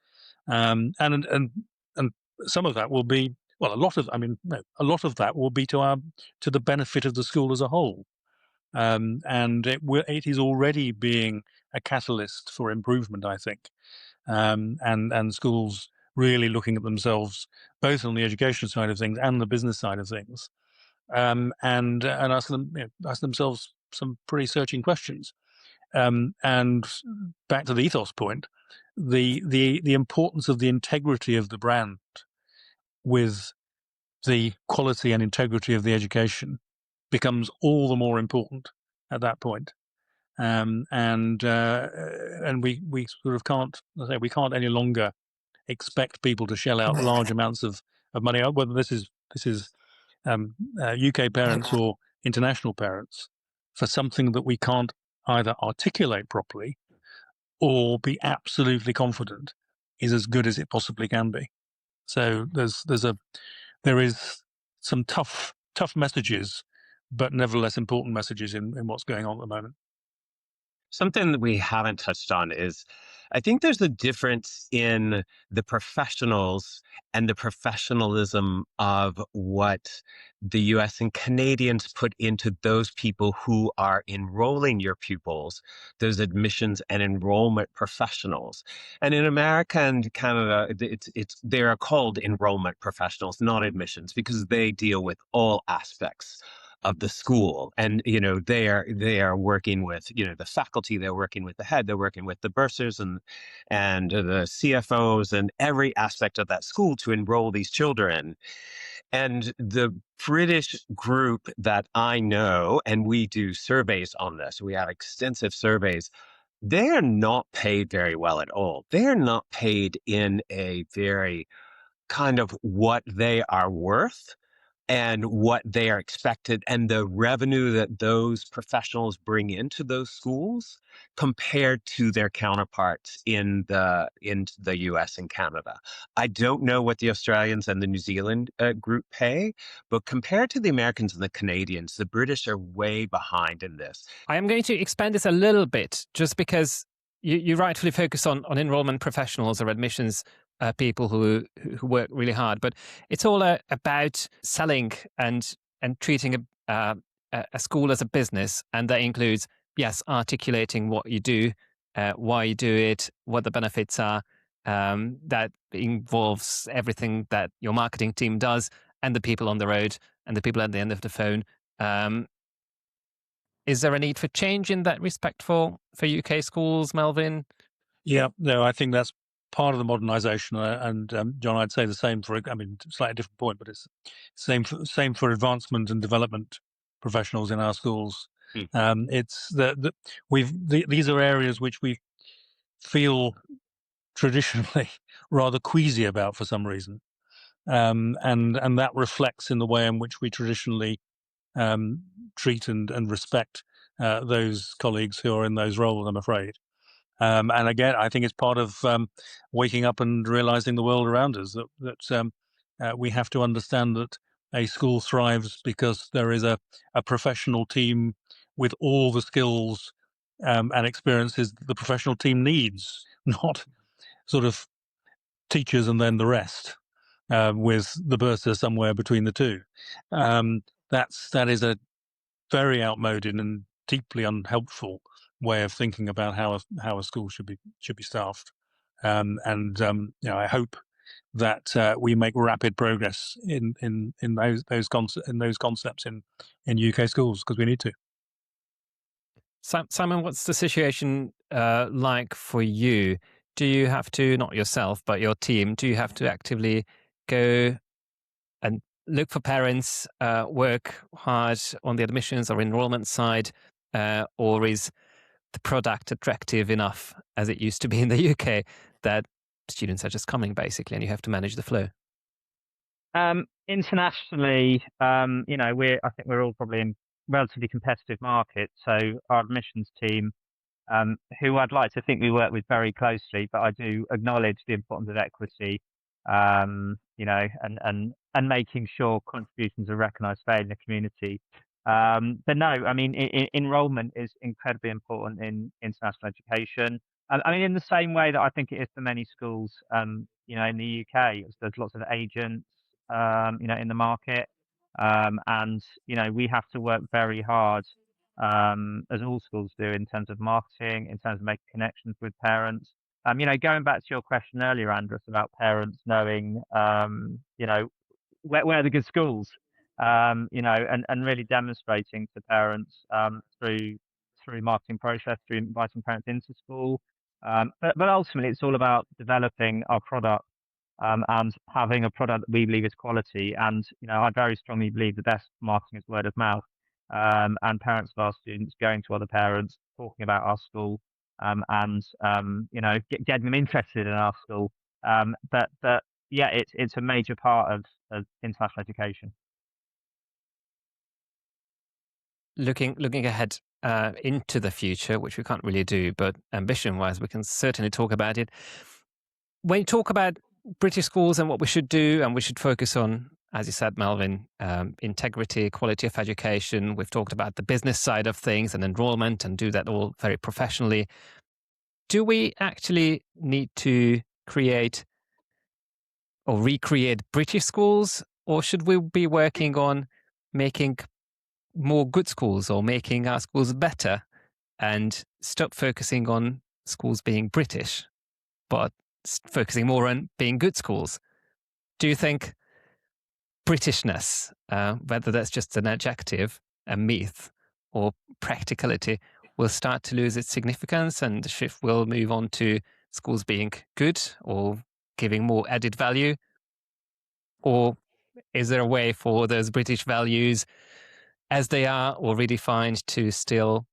And some of that will be, well, a lot of that will be to the benefit of the school as a whole. And it is already being a catalyst for improvement, I think. And schools really looking at themselves both on the education side of things and the business side of things, and ask themselves some pretty searching questions. And back to the ethos point, the importance of the integrity of the brand with the quality and integrity of the education becomes all the more important at that point. And we sort of can't any longer expect people to shell out large amounts of money, whether this is UK parents or international parents, for something that we can't either articulate properly or be absolutely confident is as good as it possibly can be. So there is some tough messages, but nevertheless important messages in what's going on at the moment. Something that we haven't touched on is, I think there's a difference in the professionals and the professionalism of what the US and Canadians put into those people who are enrolling your pupils, those admissions and enrollment professionals. And in America and Canada, they are called enrollment professionals, not admissions, because they deal with all aspects of the school. And, they are working with, the faculty, they're working with the head, they're working with the bursars and the CFOs and every aspect of that school to enroll these children. And the British group that I know, and we do surveys on this, we have extensive surveys, they are not paid very well at all. They are not paid in a very kind of what they are worth, and what they are expected and the revenue that those professionals bring into those schools compared to their counterparts in the US and Canada. I don't know what the Australians and the New Zealand group pay, but compared to the Americans and the Canadians, the British are way behind in this. I am going to expand this a little bit, just because you rightfully focus on enrollment professionals or admissions people who work really hard, but it's all about selling and treating a school as a business, and that includes, yes, articulating what you do, why you do it, what the benefits are. That involves everything that your marketing team does, and the people on the road, and the people at the end of the phone. Is there a need for change in that respect for UK schools, Melvyn? Yeah, no, I think that's part of the modernisation, and John, I'd say the same for, I mean, slightly different point, but it's same for advancement and development professionals in our schools. It's these are areas which we feel traditionally rather queasy about for some reason, and that reflects in the way in which we traditionally treat and respect those colleagues who are in those roles, I'm afraid. And again, I think it's part of waking up and realizing the world around us that we have to understand that a school thrives because there is a professional team with all the skills and experiences that the professional team needs, not sort of teachers and then the rest, with the bursar somewhere between the two. That is a very outmoded and deeply unhelpful way of thinking about how a school should be staffed. I hope that we make rapid progress in those concepts in UK schools, because we need to. Simon, what's the situation like for you? Do you have to, not yourself, but your team, do you have to actively go and look for parents, work hard on the admissions or enrollment side, or is the product attractive enough as it used to be in the UK that students are just coming, basically, and you have to manage the flow? Internationally, I think we're all probably in relatively competitive markets. So our admissions team, who I'd like to think we work with very closely, but I do acknowledge the importance of equity, and making sure contributions are recognised fairly in the community. But no, I mean, enrollment is incredibly important in international education. I mean, in the same way that I think it is for many schools, in the UK, there's lots of agents, in the market, and we have to work very hard, as all schools do, in terms of marketing, in terms of making connections with parents. Going back to your question earlier, András, about parents knowing, where are the good schools, and really demonstrating to parents through marketing process, through inviting parents into school. But ultimately, it's all about developing our product, and having a product that we believe is quality. And I very strongly believe the best marketing is word of mouth, and parents of our students going to other parents, talking about our school, and getting them interested in our school. But yeah, it's a major part of international education. Looking ahead into the future, which we can't really do, but ambition-wise, we can certainly talk about it. When you talk about British schools and what we should do, and we should focus on, as you said, Melvyn, integrity, quality of education. We've talked about the business side of things and enrollment, and do that all very professionally. Do we actually need to create or recreate British schools, or should we be working on making more good schools or making our schools better, and stop focusing on schools being British, but focusing more on being good schools? Do you think Britishness, whether that's just an adjective, a myth, or practicality, will start to lose its significance, and the shift will move on to schools being good or giving more added value? Or is there a way for those British values, as they are already defined, to still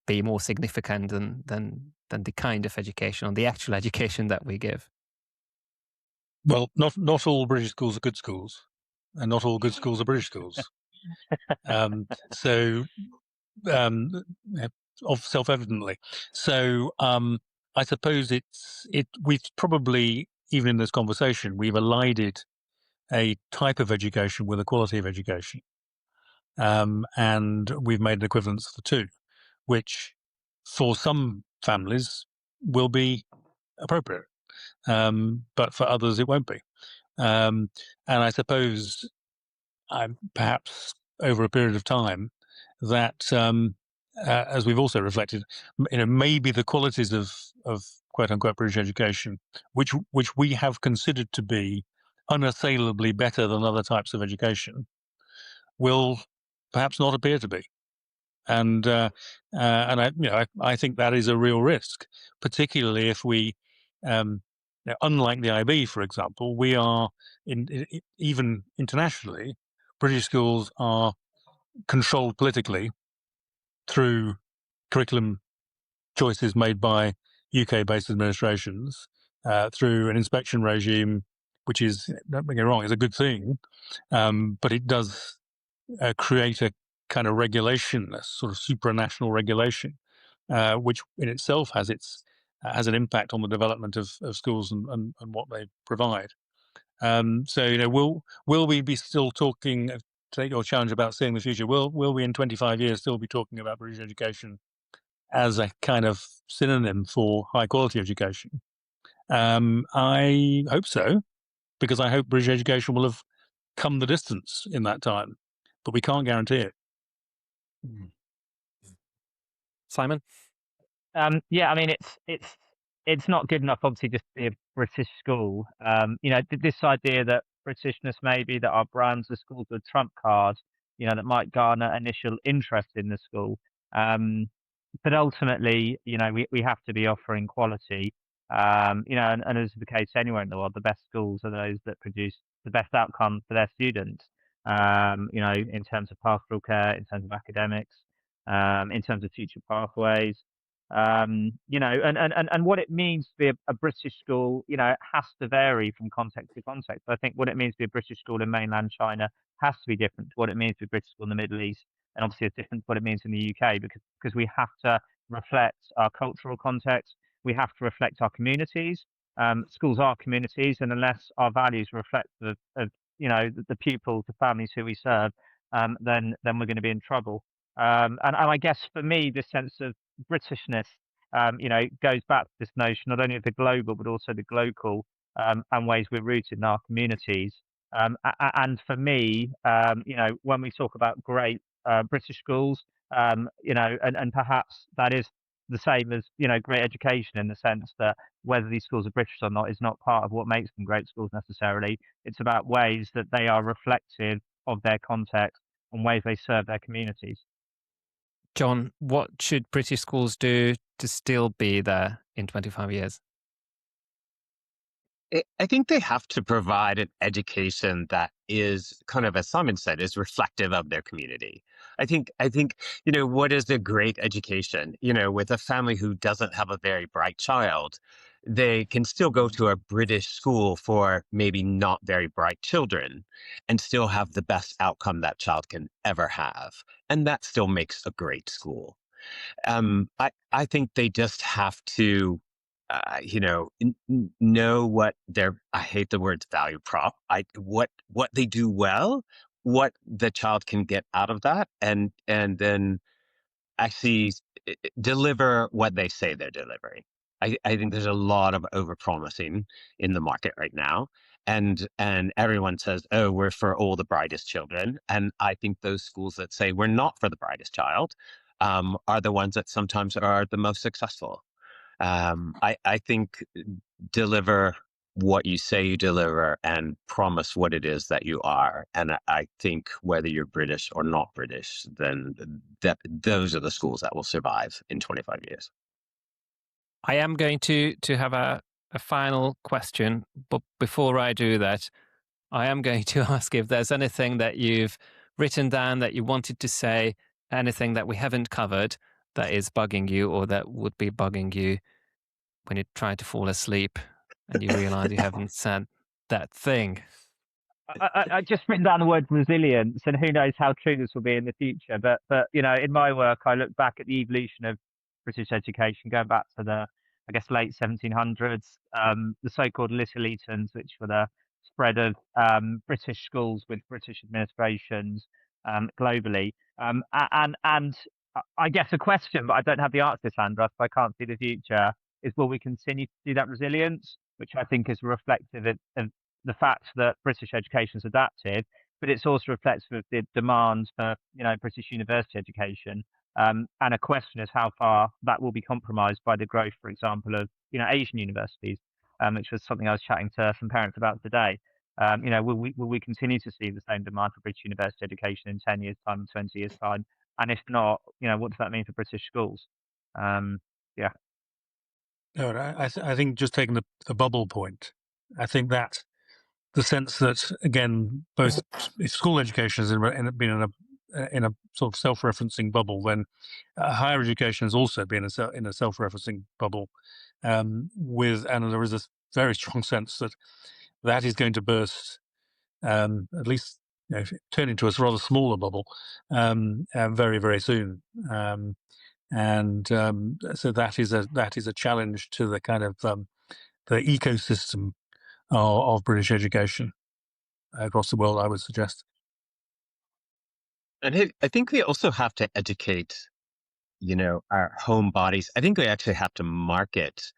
be more significant than the kind of education, or the actual education that we give? Well, not all British schools are good schools. and not all good schools are British schools. So, self-evidently. So, I suppose we've probably, even in this conversation, we've elided a type of education with a quality of education. And we've made an equivalence of the two, which for some families will be appropriate, but for others it won't be. And I suppose perhaps over a period of time that, as we've also reflected, maybe the qualities of quote unquote British education, which we have considered to be unassailably better than other types of education, will perhaps not appear to be. And I think that is a real risk, particularly if we, unlike the IB, for example, we are even internationally, British schools are controlled politically through curriculum choices made by UK-based administrations, through an inspection regime, which is, don't get me wrong, is a good thing, but it does create a kind of regulation, a sort of supranational regulation, which in itself has an impact on the development of schools and what they provide. So will we be still talking? Take your challenge about seeing the future. Will we in 25 years still be talking about British education as a kind of synonym for high quality education? I hope so, because I hope British education will have come the distance in that time, but we can't guarantee it. Simon? Yeah, I mean, it's not good enough, obviously, just to be a British school. This idea that Britishness, maybe that our brands of schools are a trump card, that might garner initial interest in the school. But ultimately, we have to be offering quality. And as is the case anywhere in the world, the best schools are those that produce the best outcome for their students. In terms of pastoral care, in terms of academics, in terms of future pathways. And what it means to be a British school, it has to vary from context to context. I think what it means to be a British school in mainland China has to be different to what it means to be a British school in the Middle East, and obviously it's different to what it means in the UK, because we have to reflect our cultural context, we have to reflect our communities. Schools are communities, and unless our values reflect of the pupils, the families who we serve, then we're going to be in trouble. And I guess for me, this sense of Britishness, goes back to this notion not only of the global but also the local, and ways we're rooted in our communities. And for me, when we talk about great British schools, and perhaps that is the same as great education, in the sense that whether these schools are British or not is not part of what makes them great schools necessarily. It's about ways that they are reflective of their context and ways they serve their communities. John, what should British schools do to still be there in 25 years? I think they have to provide an education that is kind of, as Simon said, is reflective of their community. I think, what is a great education? With a family who doesn't have a very bright child, they can still go to a British school for maybe not very bright children and still have the best outcome that child can ever have. And that still makes a great school. I think they just have to know what I hate the words value prop. What they do well, what the child can get out of that, and then actually deliver what they say they're delivering. I think there's a lot of overpromising in the market right now, and everyone says, "Oh, we're for all the brightest children," and I think those schools that say we're not for the brightest child are the ones that sometimes are the most successful. I think deliver what you say you deliver and promise what it is that you are. And I think whether you're British or not British, then those are the schools that will survive in 25 years. I am going to have a final question, but before I do that, I am going to ask if there's anything that you've written down that you wanted to say, anything that we haven't covered that is bugging you or that would be bugging you when you try to fall asleep and you realize you haven't said that thing. I just written down the word resilience, and who knows how true this will be in the future. But in my work, I look back at the evolution of British education, going back to the, I guess, late 1700s, the so-called Little Eatons, which were the spread of British schools with British administrations globally. And I guess a question, but I don't have the answer to this, András, so I can't see the future, is will we continue to see that resilience, which I think is reflective of the fact that British education is adapted, but it's also reflective of the demand for British university education. And a question is how far that will be compromised by the growth, for example, of Asian universities, which was something I was chatting to some parents about today. Will we continue to see the same demand for British university education in 10 years' time, 20 years' time? And if not, what does that mean for British schools? Yeah. No, I think just taking the bubble point, I think that the sense that, again, both if school education has been in a sort of self-referencing bubble, then higher education has also been in a self-referencing bubble, and there is a very strong sense that is going to burst, at least turn into a rather smaller bubble very, very soon. So that is a challenge to the kind of the ecosystem of British education across the world, I would suggest. And I think we also have to educate, our home bodies. I think we actually have to market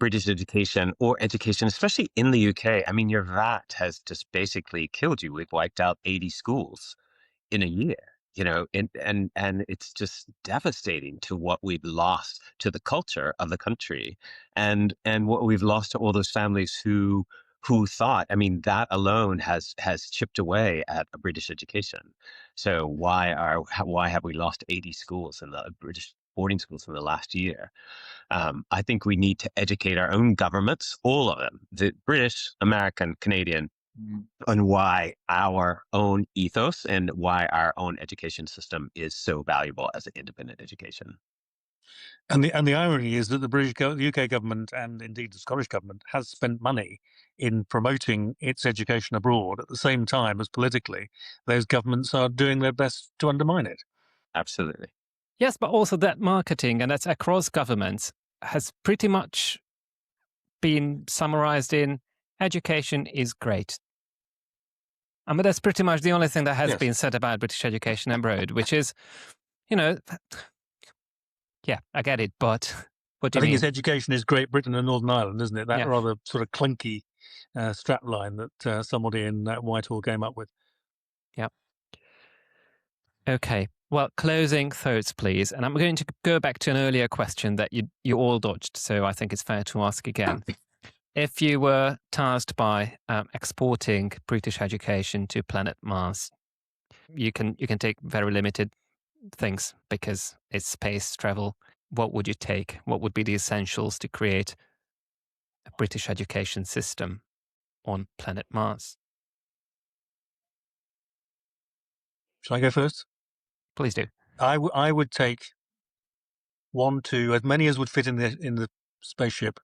British education or education, especially in the UK. I mean, your VAT has just basically killed you. We've wiped out 80 schools in a year, and it's just devastating to what we've lost to the culture of the country, and what we've lost to all those families who thought. I mean, that alone has chipped away at a British education. So why have we lost 80 schools in the British boarding schools in the last year? I think we need to educate our own governments, all of them, the British, American, Canadian, on why our own ethos and why our own education system is so valuable as an independent education. And the irony is that the UK government and indeed the Scottish government has spent money in promoting its education abroad at the same time as politically those governments are doing their best to undermine it. Absolutely. Yes, but also that marketing, and that's across governments, has pretty much been summarized in education is great. I mean, that's pretty much the only thing that has been said about British education abroad, which is, yeah, I get it, but what do you mean? I think education is Great Britain and Northern Ireland, isn't it? That rather sort of clunky strapline that somebody in Whitehall came up with. Yeah. Okay. Well, closing thoughts, please. And I'm going to go back to an earlier question that you all dodged, so I think it's fair to ask again. If you were tasked by exporting British education to planet Mars, you can take very limited things because it's space travel. What would you take? What would be the essentials to create a British education system on planet Mars? Shall I go first? Please do. I would take 1, 2, as many as would fit in the spaceship.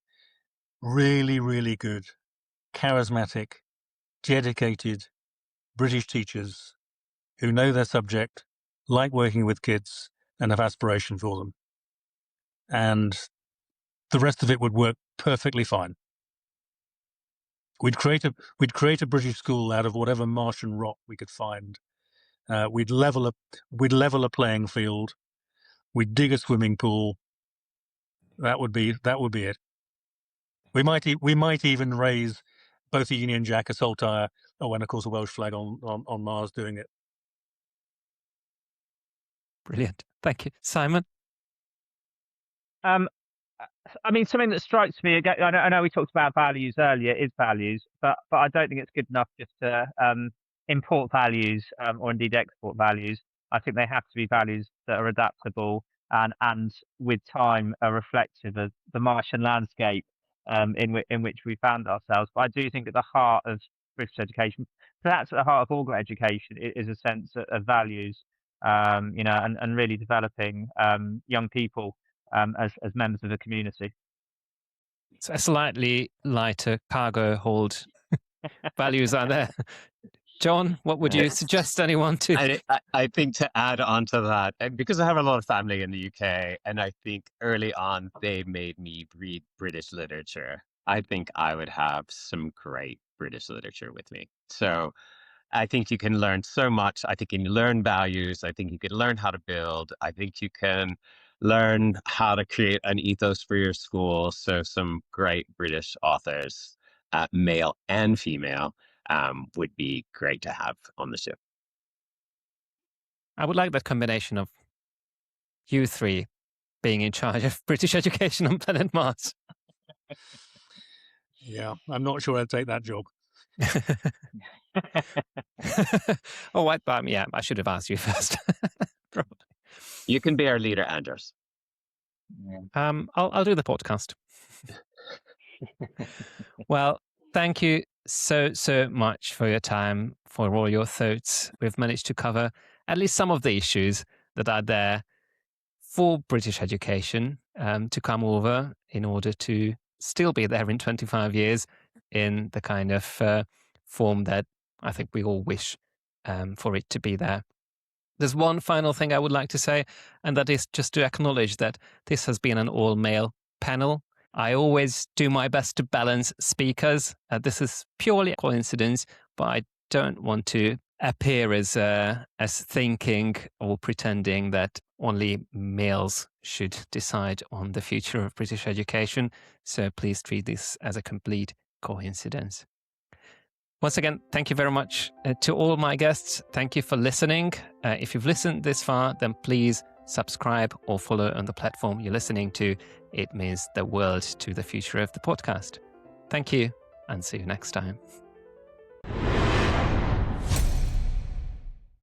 Really, really good, charismatic, dedicated British teachers who know their subject, like working with kids, and have aspiration for them. And the rest of it would work perfectly fine. We'd create a British school out of whatever Martian rock we could find. We'd level a playing field. We'd dig a swimming pool. That would be it. We might even raise both a Union Jack, a Saltire, and of course a Welsh flag on Mars doing it. Brilliant. Thank you. Simon? I mean, something that strikes me, again, I know we talked about values earlier, is values, but I don't think it's good enough just to import values or indeed export values. I think they have to be values that are adaptable and with time are reflective of the Martian landscape in which we found ourselves. But I do think at the heart of British education, perhaps at the heart of all great education, is a sense of values, and really developing young people as members of the community. So a slightly lighter cargo hold values are there. John, what would you suggest anyone to? I think to add on to that, and because I have a lot of family in the UK, and I think early on they made me read British literature, I think I would have some great British literature with me. So I think you can learn so much. I think you can learn values. I think you can learn how to build. I think you can learn how to create an ethos for your school. So some great British authors, male and female, would be great to have on the show. I would like that combination of you three being in charge of British education on planet Mars. Yeah, I'm not sure I'd take that job. Oh, yeah, I should have asked you first. Probably. You can be our leader, András. I'll do the podcast. Well, thank you so much for your time, for all your thoughts. We've managed to cover at least some of the issues that are there for British education to come over in order to still be there in 25 years in the kind of form that I think we all wish for it to be there. There's one final thing I would like to say, and that is just to acknowledge that this has been an all-male panel. I always do my best to balance speakers. This is purely a coincidence, but I don't want to appear as thinking or pretending that only males should decide on the future of British education. So please treat this as a complete coincidence. Once again, thank you very much to all my guests. Thank you for listening. If you've listened this far, then please subscribe or follow on the platform you're listening to. It means the world to the future of the podcast. Thank you, and see you next time.